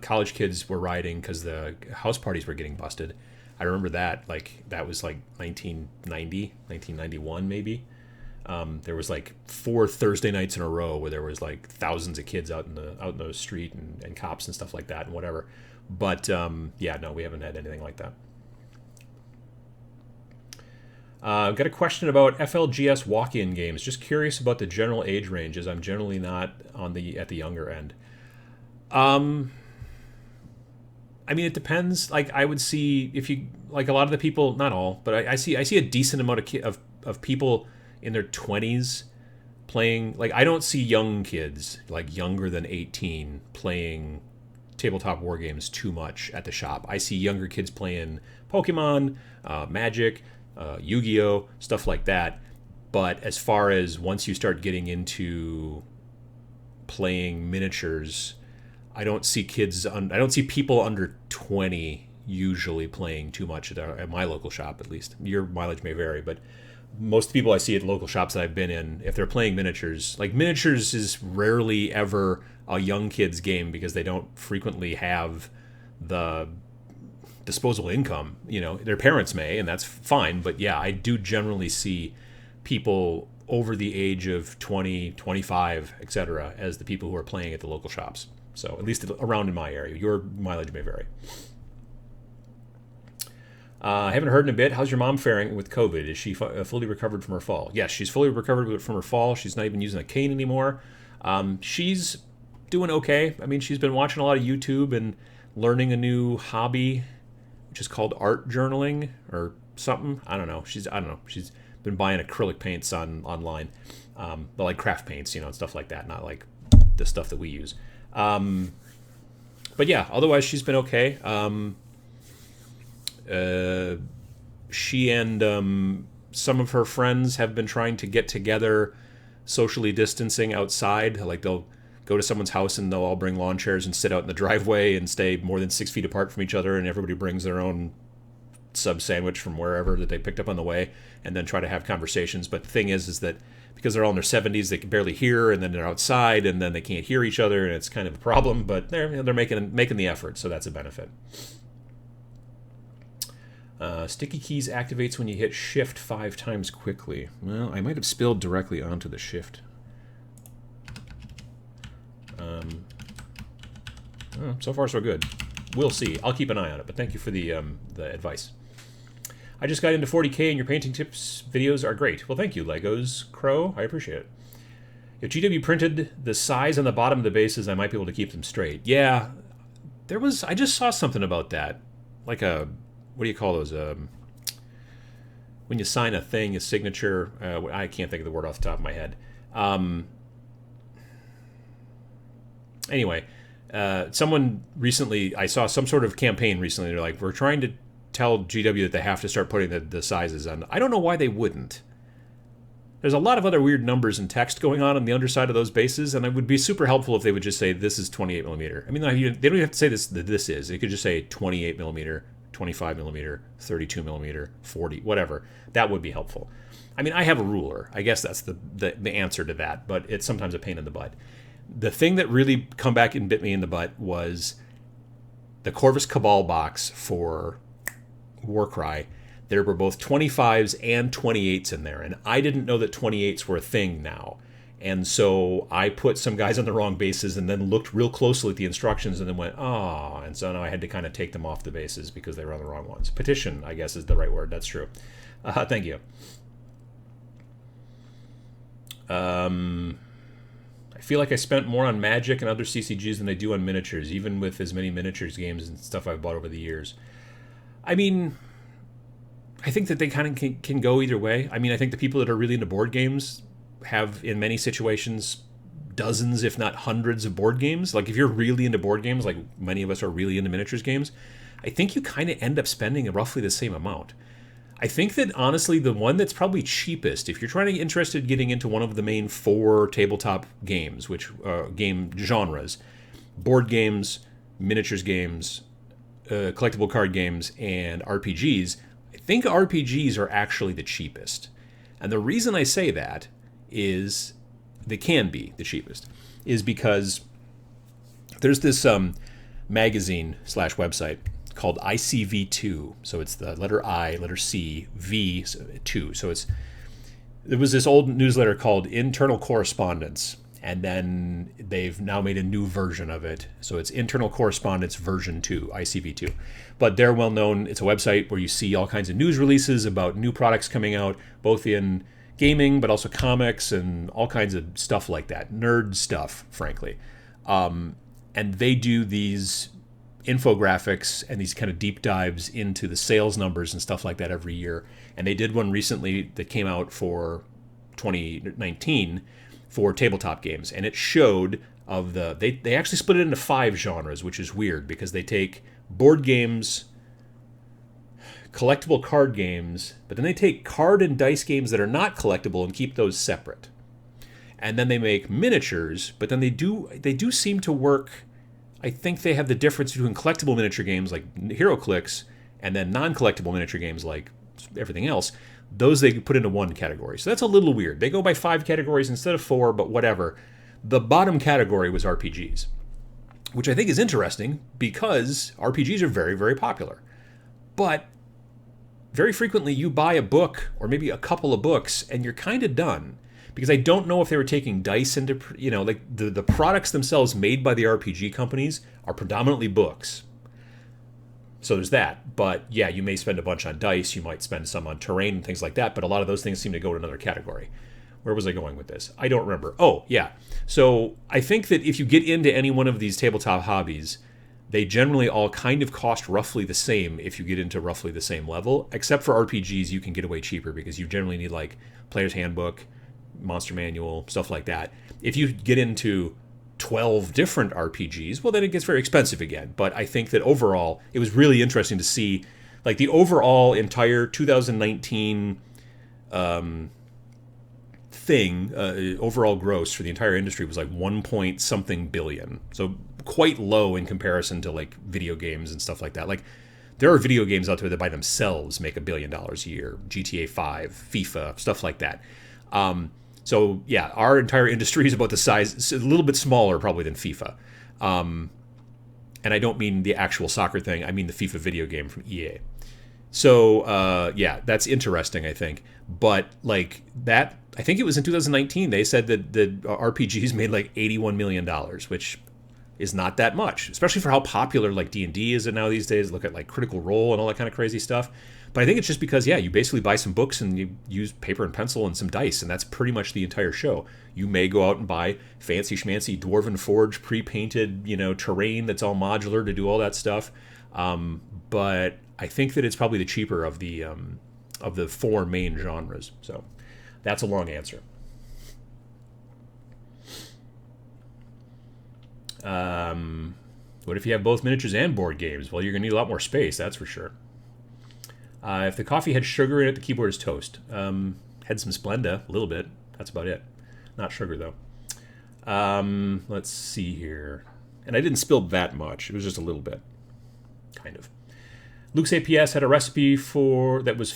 college kids were rioting because the house parties were getting busted. I remember that. That was 1990, 1991 maybe. There was 4 Thursday nights in a row where there was thousands of kids out in the street and cops and stuff like that and whatever. But yeah, no, we haven't had anything like that. I've got a question about FLGS walk-in games. Just curious about the general age ranges. I'm generally not at the younger end. I mean, it depends. I would see if you a lot of the people, not all, but I see a decent amount of people in their 20s playing. I don't see young kids younger than 18 playing tabletop war games too much at the shop. I see younger kids playing Pokemon, Magic, Yu-Gi-Oh, stuff like that. But as far as once you start getting into playing miniatures, I don't see people under 20 usually playing too much at my local shop, at least. Your mileage may vary, but most people I see at local shops that I've been in, if they're playing miniatures, miniatures is rarely ever a young kid's game because they don't frequently have the disposable income. Their parents may, and that's fine, but yeah, I do generally see people over the age of 20, 25, etc. as the people who are playing at the local shops. So at least around in my area. Your mileage may vary. I haven't heard in a bit. How's your mom faring with COVID? Is she fully recovered from her fall? Yes, she's fully recovered from her fall. She's not even using a cane anymore. She's doing okay. I mean, she's been watching a lot of YouTube and learning a new hobby, which is called art journaling or something. I don't know. She's been buying acrylic paints online, but craft paints, and stuff like that, not the stuff that we use. But yeah, otherwise she's been okay. She and some of her friends have been trying to get together socially distancing outside. They'll go to someone's house and they'll all bring lawn chairs and sit out in the driveway and stay more than 6 feet apart from each other, and everybody brings their own sub sandwich from wherever that they picked up on the way, and then try to have conversations. But the thing is that because they're all in their 70s, they can barely hear, and then they're outside, and then they can't hear each other, and it's kind of a problem. But they're making the effort, so that's a benefit. Sticky keys activates when you hit shift 5 times quickly. Well, I might have spilled directly onto the shift. So far so good. We'll see. I'll keep an eye on it, but thank you for the advice. I just got into 40K and your painting tips videos are great. Well, thank you, Legos Crow. I appreciate it. If GW printed the size on the bottom of the bases, I might be able to keep them straight. Yeah, I just saw something about that. What do you call those? When you sign a thing, a signature. I can't think of the word off the top of my head. Anyway, someone recently, I saw some sort of campaign recently. They're like, we're trying to tell GW that they have to start putting the sizes on. I don't know why they wouldn't. There's a lot of other weird numbers and text going on the underside of those bases, and it would be super helpful if they would just say this is 28 millimeter. I mean, they don't even have to say this is. They could just say 28 millimeter, 25 millimeter, 32 millimeter, 40, whatever. That would be helpful. I mean, I have a ruler. I guess that's the answer to that, but it's sometimes a pain in the butt. The thing that really come back and bit me in the butt was the Corvus Cabal box for Warcry. There were both 25s and 28s in there, and I didn't know that 28s were a thing now. And so I put some guys on the wrong bases and then looked real closely at the instructions and then went, oh, and so now I had to kind of take them off the bases because they were on the wrong ones. Petition, I guess, is the right word. That's true. Thank you. I feel like I spent more on Magic and other CCGs than I do on miniatures, even with as many miniatures games and stuff I've bought over the years. I mean, I think that they kind of can go either way. I mean, I think the people that are really into board games have, in many situations, dozens, if not hundreds of board games. Like, if you're really into board games, like many of us are really into miniatures games, I think you kind of end up spending roughly the same amount. I think that, honestly, the one that's probably cheapest, if you're trying to get interested in getting into one of the main 4 tabletop games, which game genres, board games, miniatures games, collectible card games, and RPGs, I think RPGs are actually the cheapest. And the reason I say that is they can be the cheapest, is because there's this magazine / website called ICV2. So it's the letter I, letter C, V, 2. So there was this old newsletter called Internal Correspondence, and then they've now made a new version of it. So it's Internal Correspondence version 2, ICV2. But they're well known. It's a website where you see all kinds of news releases about new products coming out, both in gaming, but also comics and all kinds of stuff like that. Nerd stuff, frankly. And they do these infographics and these kind of deep dives into the sales numbers and stuff like that every year. And they did one recently that came out for 2019 for tabletop games, and it showed of they actually split it into 5 genres, which is weird because they take board games, collectible card games, but then they take card and dice games that are not collectible and keep those separate. And then they make miniatures, but then they do seem to work. I think they have the difference between collectible miniature games like HeroClix and then non-collectible miniature games like everything else. Those they put into one category. So that's a little weird. They go by 5 categories instead of 4, but whatever. The bottom category was RPGs, which I think is interesting because RPGs are very, very popular. But very frequently you buy a book or maybe a couple of books and you're kind of done. Because I don't know if they were taking dice into, like the products themselves made by the RPG companies are predominantly books. So there's that. But yeah, you may spend a bunch on dice. You might spend some on terrain and things like that. But a lot of those things seem to go to another category. Where was I going with this? I don't remember. Oh, yeah. So I think that if you get into any one of these tabletop hobbies, they generally all kind of cost roughly the same if you get into roughly the same level. Except for RPGs, you can get away cheaper because you generally need like Player's Handbook, Monster Manual, stuff like that. If you get into 12 different RPGs, well, then it gets very expensive again. But I think that overall, it was really interesting to see, like, the overall entire 2019 overall gross for the entire industry was like 1 point something billion. So quite low in comparison to, like, video games and stuff like that. Like, there are video games out there that by themselves make $1 billion a year. GTA 5, FIFA, stuff like that. So, yeah, our entire industry is about the size, it's a little bit smaller probably than FIFA. And I don't mean the actual soccer thing. I mean the FIFA video game from EA. So, yeah, that's interesting, I think. But, like, that, I think it was in 2019, they said that the RPGs made, like, $81 million, which is not that much, especially for how popular, like, D&D is now these days. Look at, like, Critical Role and all that kind of crazy stuff. But I think it's just because, yeah, you basically buy some books and you use paper and pencil and some dice, and that's pretty much the entire show. You may go out and buy fancy schmancy Dwarven Forge pre-painted, terrain that's all modular to do all that stuff. But I think that it's probably the cheaper of the 4 main genres. So that's a long answer. What if you have both miniatures and board games? Well, you're going to need a lot more space, that's for sure. If the coffee had sugar in it, the keyboard is toast. Had some Splenda, a little bit. That's about it. Not sugar, though. Let's see here. And I didn't spill that much. It was just a little bit. Kind of. Luke's APS had a recipe that was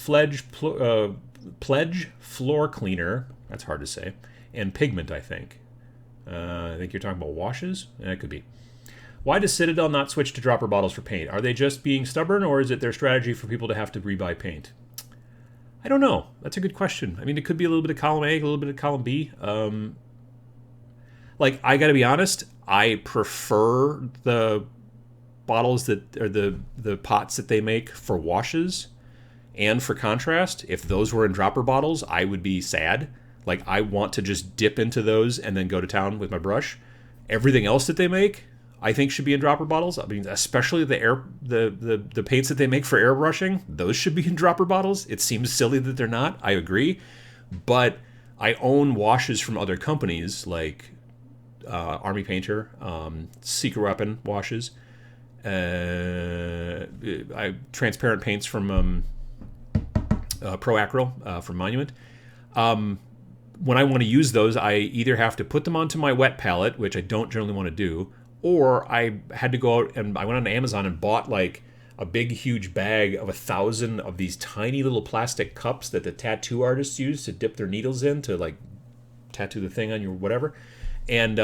Pledge Floor Cleaner. That's hard to say. And pigment, I think. I think you're talking about washes? It could be. Why does Citadel not switch to dropper bottles for paint? Are they just being stubborn, or is it their strategy for people to have to rebuy paint? I don't know. That's a good question. I mean, it could be a little bit of column A, a little bit of column B. Like, I gotta be honest, I prefer the bottles or the pots that they make for washes and for contrast. If those were in dropper bottles, I would be sad. Like, I want to just dip into those and then go to town with my brush. Everything else that they make, I think, should be in dropper bottles. I mean, especially the paints that they make for airbrushing, those should be in dropper bottles. It seems silly that they're not. I agree. But I own washes from other companies like Army Painter, Secret Weapon washes, transparent paints from Pro Acryl from Monument. When I want to use those, I either have to put them onto my wet palette, which I don't generally want to do, or I had to go out and I went on Amazon and bought like a big, huge bag of 1,000 of these tiny little plastic cups that the tattoo artists use to dip their needles in to like tattoo the thing on your whatever. And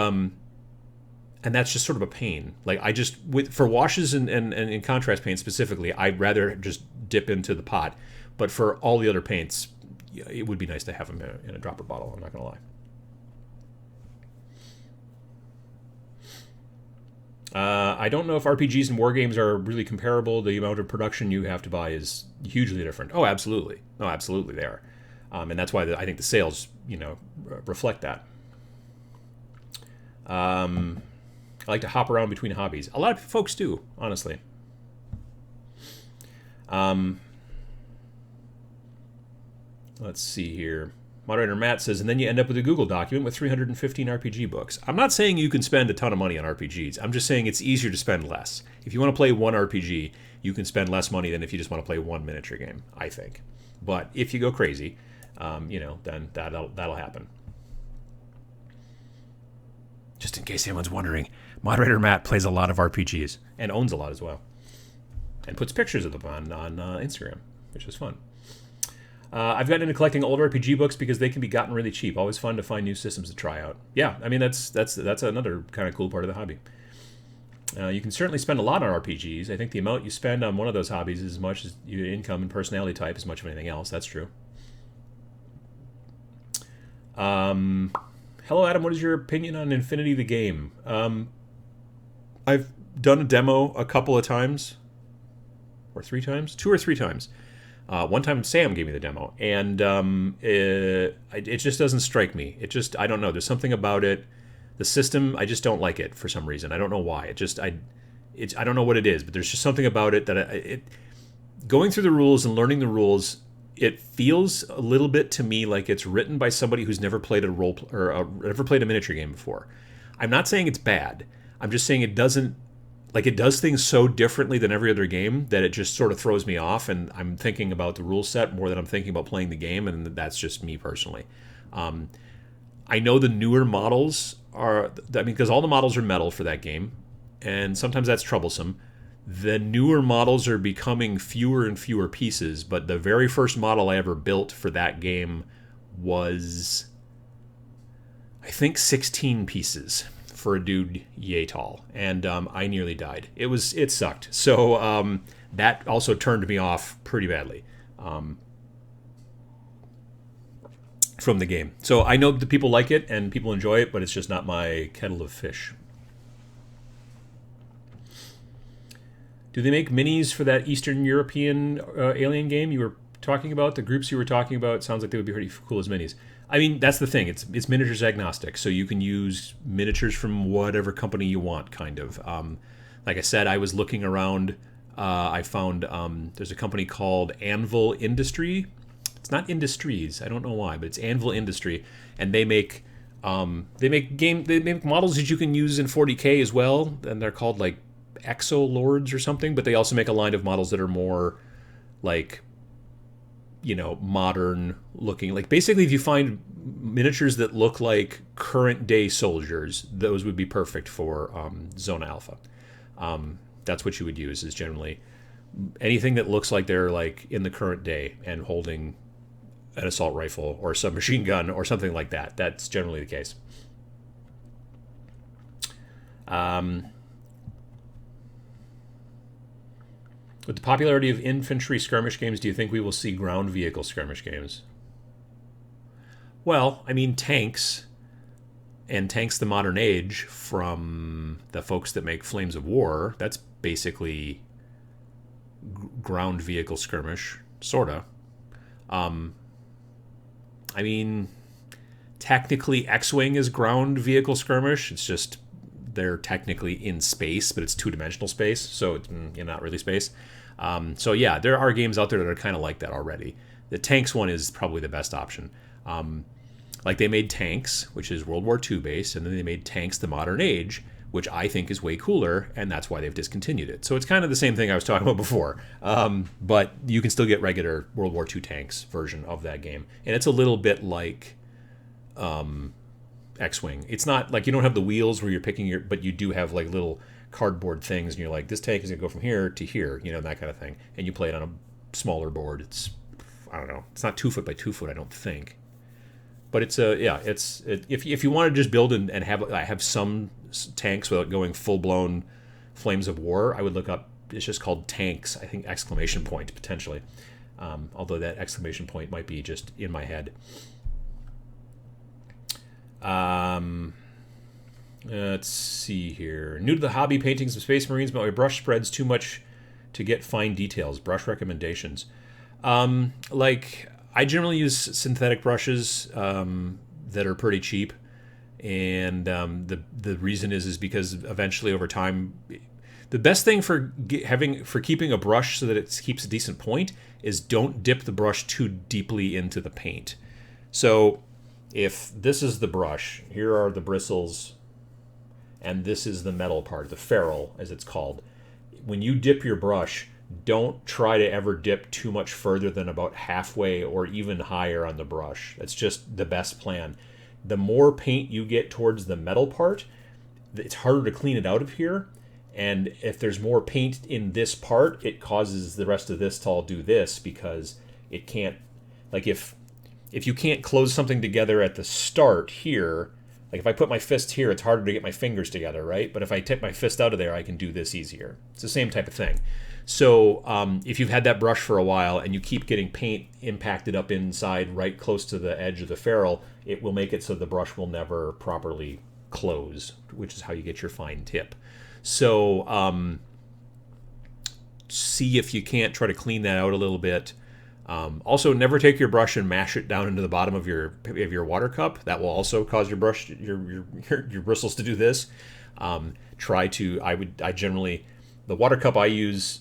that's just sort of a pain. Like, I just, for washes and contrast paint specifically, I'd rather just dip into the pot. But for all the other paints, it would be nice to have them in a dropper bottle, I'm not going to lie. I don't know if RPGs and wargames are really comparable. The amount of production you have to buy is hugely different. Oh, absolutely. No, absolutely they are. And that's why I think the sales, reflect that. I like to hop around between hobbies. A lot of folks do, honestly. Let's see here. Moderator Matt says, and then you end up with a Google document with 315 RPG books. I'm not saying you can spend a ton of money on RPGs. I'm just saying it's easier to spend less. If you want to play one RPG, you can spend less money than if you just want to play one miniature game, I think. But if you go crazy, then that'll happen. Just in case anyone's wondering, Moderator Matt plays a lot of RPGs and owns a lot as well. And puts pictures of them on Instagram, which is fun. I've gotten into collecting old RPG books because they can be gotten really cheap. Always fun to find new systems to try out. Yeah, I mean, that's another kind of cool part of the hobby. You can certainly spend a lot on RPGs. I think the amount you spend on one of those hobbies is as much as your income and personality type as much of anything else. That's true. Hello, Adam. What is your opinion on Infinity the game? I've done a demo a couple of times. Or 3 times? 2 or 3 times. One time Sam gave me the demo, and it just doesn't strike me. I don't know. There's something about it. The system, I just don't like it for some reason. I don't know why. I don't know what it is, but there's just something about it that going through the rules and learning the rules, it feels a little bit to me like it's written by somebody who's never played never played a miniature game before. I'm not saying it's bad. I'm just saying it does things so differently than every other game that it just sort of throws me off, and I'm thinking about the rule set more than I'm thinking about playing the game, and that's just me personally. I know the newer models because all the models are metal for that game, and sometimes that's troublesome. The newer models are becoming fewer and fewer pieces, but the very first model I ever built for that game was, I think, 16 pieces for a dude yay tall, and I nearly died. It sucked. So that also turned me off pretty badly from the game. So I know that people like it and people enjoy it, but it's just not my kettle of fish. Do they make minis for that Eastern European alien game you were talking about? The groups you were talking about, sounds like they would be pretty cool as minis. I mean, that's the thing. It's miniatures agnostic, so you can use miniatures from whatever company you want, kind of. Like I said, I was looking around. I found there's a company called Anvil Industry. It's not Industries. I don't know why, but it's Anvil Industry, and they make models that you can use in 40K as well, and they're called like Exo Lords or something. But they also make a line of models that are more like modern looking. Like basically, if you find miniatures that look like current day soldiers, those would be perfect for Zona Alpha. That's what you would use, is generally anything that looks like they're like in the current day and holding an assault rifle or a submachine gun or something like that. That's generally the case. With the popularity of infantry skirmish games, do you think we will see ground vehicle skirmish games? Well, I mean, Tanks and Tanks the Modern Age from the folks that make Flames of War, that's basically ground vehicle skirmish, sorta. I mean, technically X-Wing is ground vehicle skirmish. It's just they're technically in space, but it's two-dimensional space, so it's not really space. So yeah, there are games out there that are kind of like that already. The Tanks one is probably the best option. Like they made Tanks, which is World War II based, and then they made Tanks the Modern Age, which I think is way cooler, and that's why they've discontinued it. So it's kind of the same thing I was talking about before. But you can still get regular World War II Tanks version of that game. And it's a little bit like X-Wing. It's not like you don't have the wheels where you're picking but you do have like little cardboard things, and you're like, this tank is going to go from here to here, that kind of thing. And you play it on a smaller board. It's, I don't know, it's not 2 foot by 2 foot, I don't think. But it's if you want to just build and have some tanks without going full blown Flames of War, I would look up. It's just called Tanks. I think exclamation point potentially, although that exclamation point might be just in my head. Let's see here. New to the hobby, painting some Space Marines, but my brush spreads too much to get fine details. Brush recommendations. I generally use synthetic brushes that are pretty cheap, and the reason is because eventually over time, the best thing for keeping a brush so that it keeps a decent point is don't dip the brush too deeply into the paint. So if this is the brush, here are the bristles, and this is the metal part, the ferrule as it's called. When you dip your brush, don't try to ever dip too much further than about halfway or even higher on the brush. That's just the best plan. The more paint you get towards the metal part, it's harder to clean it out of here. And if there's more paint in this part, it causes the rest of this to all do this, because it can't, like if you can't close something together at the start here, like if I put my fist here, it's harder to get my fingers together, right? But if I take my fist out of there, I can do this easier. It's the same type of thing. So if you've had that brush for a while and you keep getting paint impacted up inside right close to the edge of the ferrule, it will make it so the brush will never properly close, which is how you get your fine tip. So see if you can't try to clean that out a little bit. Also, never take your brush and mash it down into the bottom of your water cup. That will also cause your brush, your bristles to do this. The water cup I use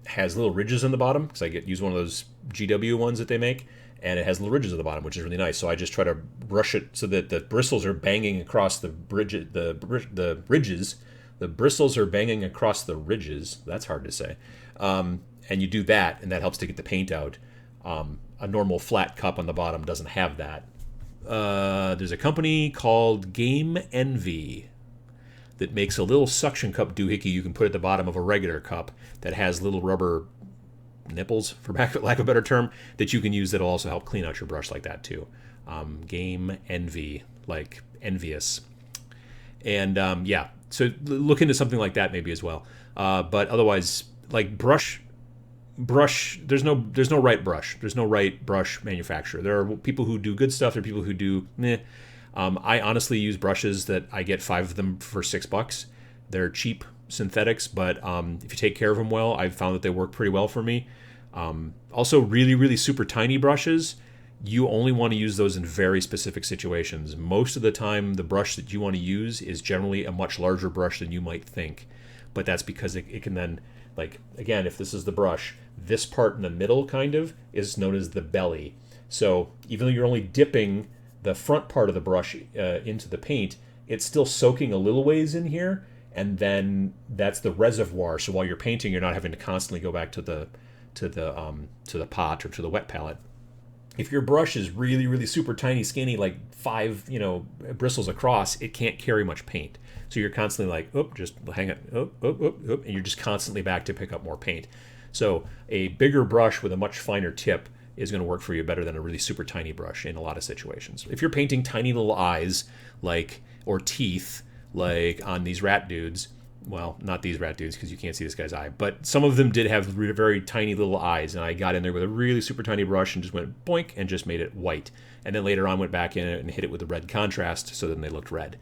has little ridges in the bottom, because I use one of those GW ones that they make, and it has little ridges at the bottom, which is really nice. So I just try to brush it so that the bristles are banging across the ridges. The bristles are banging across the ridges. That's hard to say. And you do that, and that helps to get the paint out. A normal flat cup on the bottom doesn't have that. There's a company called Game Envy that makes a little suction cup doohickey you can put at the bottom of a regular cup that has little rubber nipples, for lack of a better term, that you can use that'll also help clean out your brush like that too. Game Envy, like envious. And so look into something like that maybe as well. But otherwise, like brush, there's no right brush. There's no right brush manufacturer. There are people who do good stuff. There are people who do meh. I honestly use brushes that I get 5 of them for $6. They're cheap synthetics, but if you take care of them well, I've found that they work pretty well for me. Also, really, really super tiny brushes, you only want to use those in very specific situations. Most of the time, the brush that you want to use is generally a much larger brush than you might think. But that's because it can then, like, again, if this is the brush, this part in the middle kind of is known as the belly. So even though you're only dipping the front part of the brush into the paint, it's still soaking a little ways in here, and then that's the reservoir. So while you're painting, you're not having to constantly go back to the pot or to the wet palette. If your brush is really, really super tiny, skinny, like 5, bristles across, it can't carry much paint. So you're constantly like, oh, just hang it, oh, oh, oh, oh, and you're just constantly back to pick up more paint. So a bigger brush with a much finer tip is going to work for you better than a really super tiny brush in a lot of situations. If you're painting tiny little eyes, or teeth, like on these rat dudes, well, not these rat dudes because you can't see this guy's eye, but some of them did have very tiny little eyes, and I got in there with a really super tiny brush and just went boink and just made it white. And then later on went back in it and hit it with a red contrast, so then they looked red.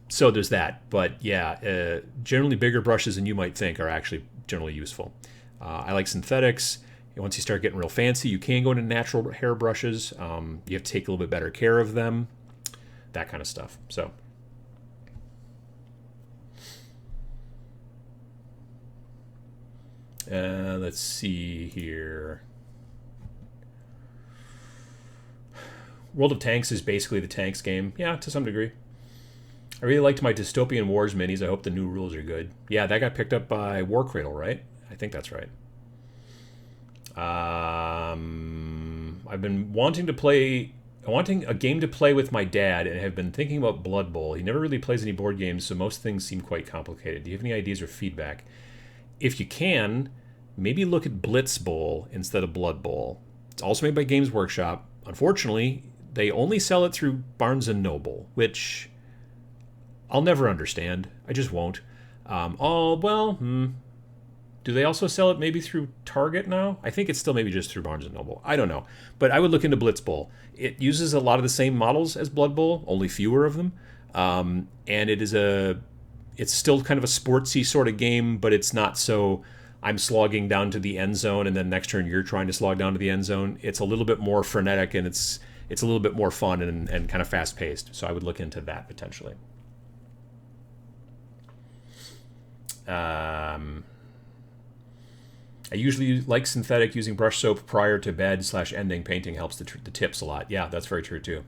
So there's that. But yeah, generally bigger brushes than you might think are actually generally useful. I like synthetics. Once you start getting real fancy, you can go into natural hair brushes. You have to take a little bit better care of them, that kind of stuff. So. Let's see here. World of Tanks is basically the Tanks game. Yeah, to some degree. I really liked my Dystopian Wars minis. I hope the new rules are good. Yeah, that got picked up by Warcry, right? I think that's right. I've been wanting a game to play with my dad and have been thinking about Blood Bowl. He never really plays any board games, so most things seem quite complicated. Do you have any ideas or feedback? If you can, maybe look at Blitz Bowl instead of Blood Bowl. It's also made by Games Workshop. Unfortunately, they only sell it through Barnes & Noble, which I'll never understand. I just won't. Do they also sell it maybe through Target now? I think it's still maybe just through Barnes & Noble. I don't know. But I would look into Blitz Bowl. It uses a lot of the same models as Blood Bowl, only fewer of them. And it's still kind of a sportsy sort of game, but it's not so I'm slogging down to the end zone and then next turn you're trying to slog down to the end zone. It's a little bit more frenetic and it's a little bit more fun and kind of fast paced. So I would look into that potentially. I usually like synthetic. Using brush soap prior to bed/ending painting helps the tips a lot. Yeah, that's very true too.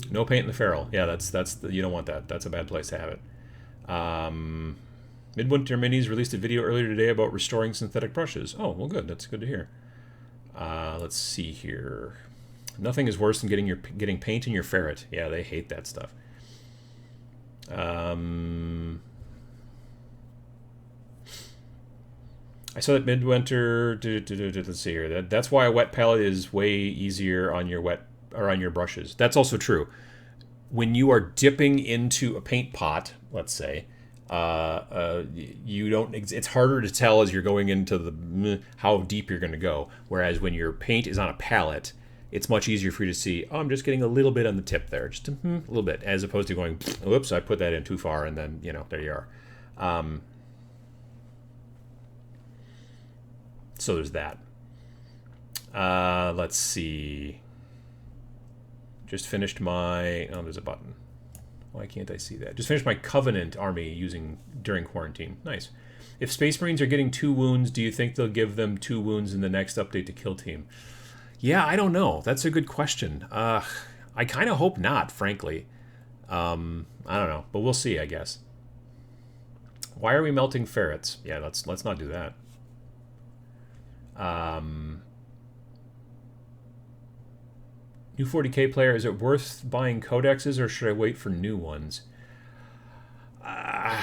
No paint in the ferrule. Yeah, you don't want that. That's a bad place to have it. Midwinter Minis released a video earlier today about restoring synthetic brushes. Oh, well, good. That's good to hear. Let's see here. Nothing is worse than getting paint in your ferret. Yeah, they hate that stuff. I saw that Midwinter. Let's see here. That's why a wet palette is way easier on your brushes. That's also true. When you are dipping into a paint pot, let's say, you don't. It's harder to tell as you're going into how deep you're going to go. Whereas when your paint is on a palette, it's much easier for you to see. Oh, I'm just getting a little bit on the tip there, just a little bit, as opposed to going, whoops, I put that in too far, and then there you are. So there's that. Let's see. Just finished my... Oh, there's a button. Why can't I see that? Just finished my Covenant army during quarantine. Nice. If Space Marines are getting 2 wounds, do you think they'll give them 2 wounds in the next update to Kill Team? Yeah, I don't know. That's a good question. I kind of hope not, frankly. I don't know, but we'll see, I guess. Why are we melting ferrets? Yeah, let's not do that. New 40k player, is it worth buying codexes or should I wait for new ones? I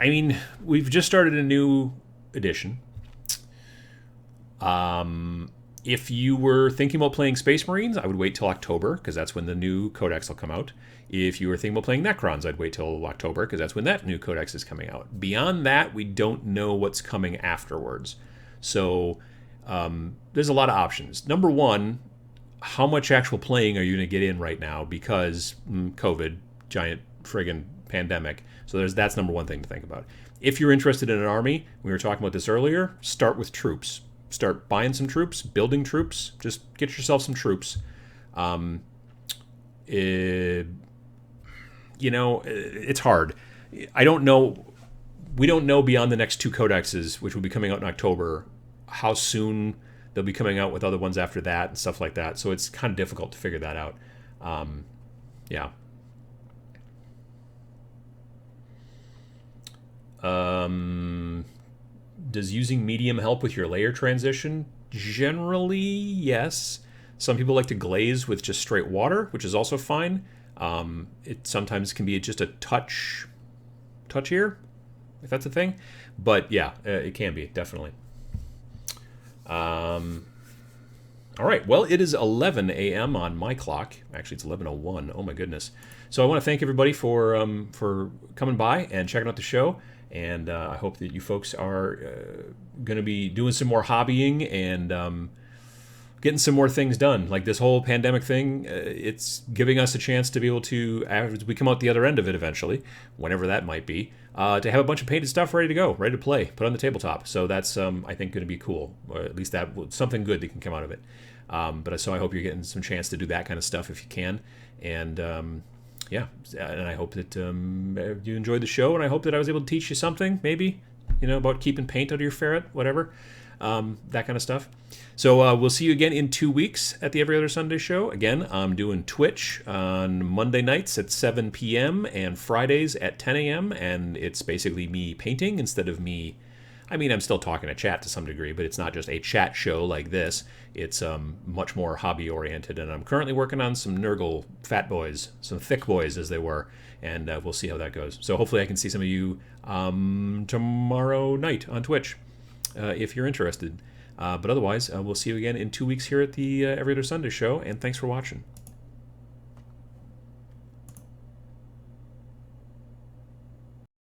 mean, we've just started a new edition. If you were thinking about playing Space Marines, I would wait till October because that's when the new codex will come out. If you were thinking about playing Necrons, I'd wait till October because that's when that new codex is coming out. Beyond that, we don't know what's coming afterwards. So there's a lot of options. Number one, how much actual playing are you going to get in right now because COVID, giant friggin' pandemic. So that's number one thing to think about. If you're interested in an army, we were talking about this earlier, start with troops. Start buying some troops, building troops. Just get yourself some troops. It's hard. I don't know. We don't know beyond the next 2 codexes, which will be coming out in October, how soon they'll be coming out with other ones after that and stuff like that. So it's kind of difficult to figure that out. Yeah. Does using medium help with your layer transition? Generally, yes. Some people like to glaze with just straight water, which is also fine. It sometimes can be just a touchier, if that's a thing. But yeah, it can be, definitely. All right, well, it is 11 a.m. on my clock. Actually, it's 11:01. Oh my goodness! So I want to thank everybody for coming by and checking out the show. And I hope that you folks are going to be doing some more hobbying and getting some more things done. Like this whole pandemic thing, it's giving us a chance to be able to, as we come out the other end of it eventually, whenever that might be, to have a bunch of painted stuff ready to go, ready to play, put on the tabletop. So that's, I think, going to be cool, or at least that something good that can come out of it. So I hope you're getting some chance to do that kind of stuff if you can. And yeah, and I hope that you enjoyed the show, and I hope that I was able to teach you something, maybe, about keeping paint out of your ferret, whatever, that kind of stuff. So we'll see you again in 2 weeks at the Every Other Sunday show. Again, I'm doing Twitch on Monday nights at 7 p.m. and Fridays at 10 a.m., and it's basically me painting instead of me... I mean, I'm still talking to chat to some degree, but it's not just a chat show like this. It's much more hobby-oriented, and I'm currently working on some Nurgle fat boys, some thick boys as they were, and we'll see how that goes. So hopefully I can see some of you tomorrow night on Twitch if you're interested. But otherwise, we'll see you again in 2 weeks here at the Every Other Sunday show, and thanks for watching.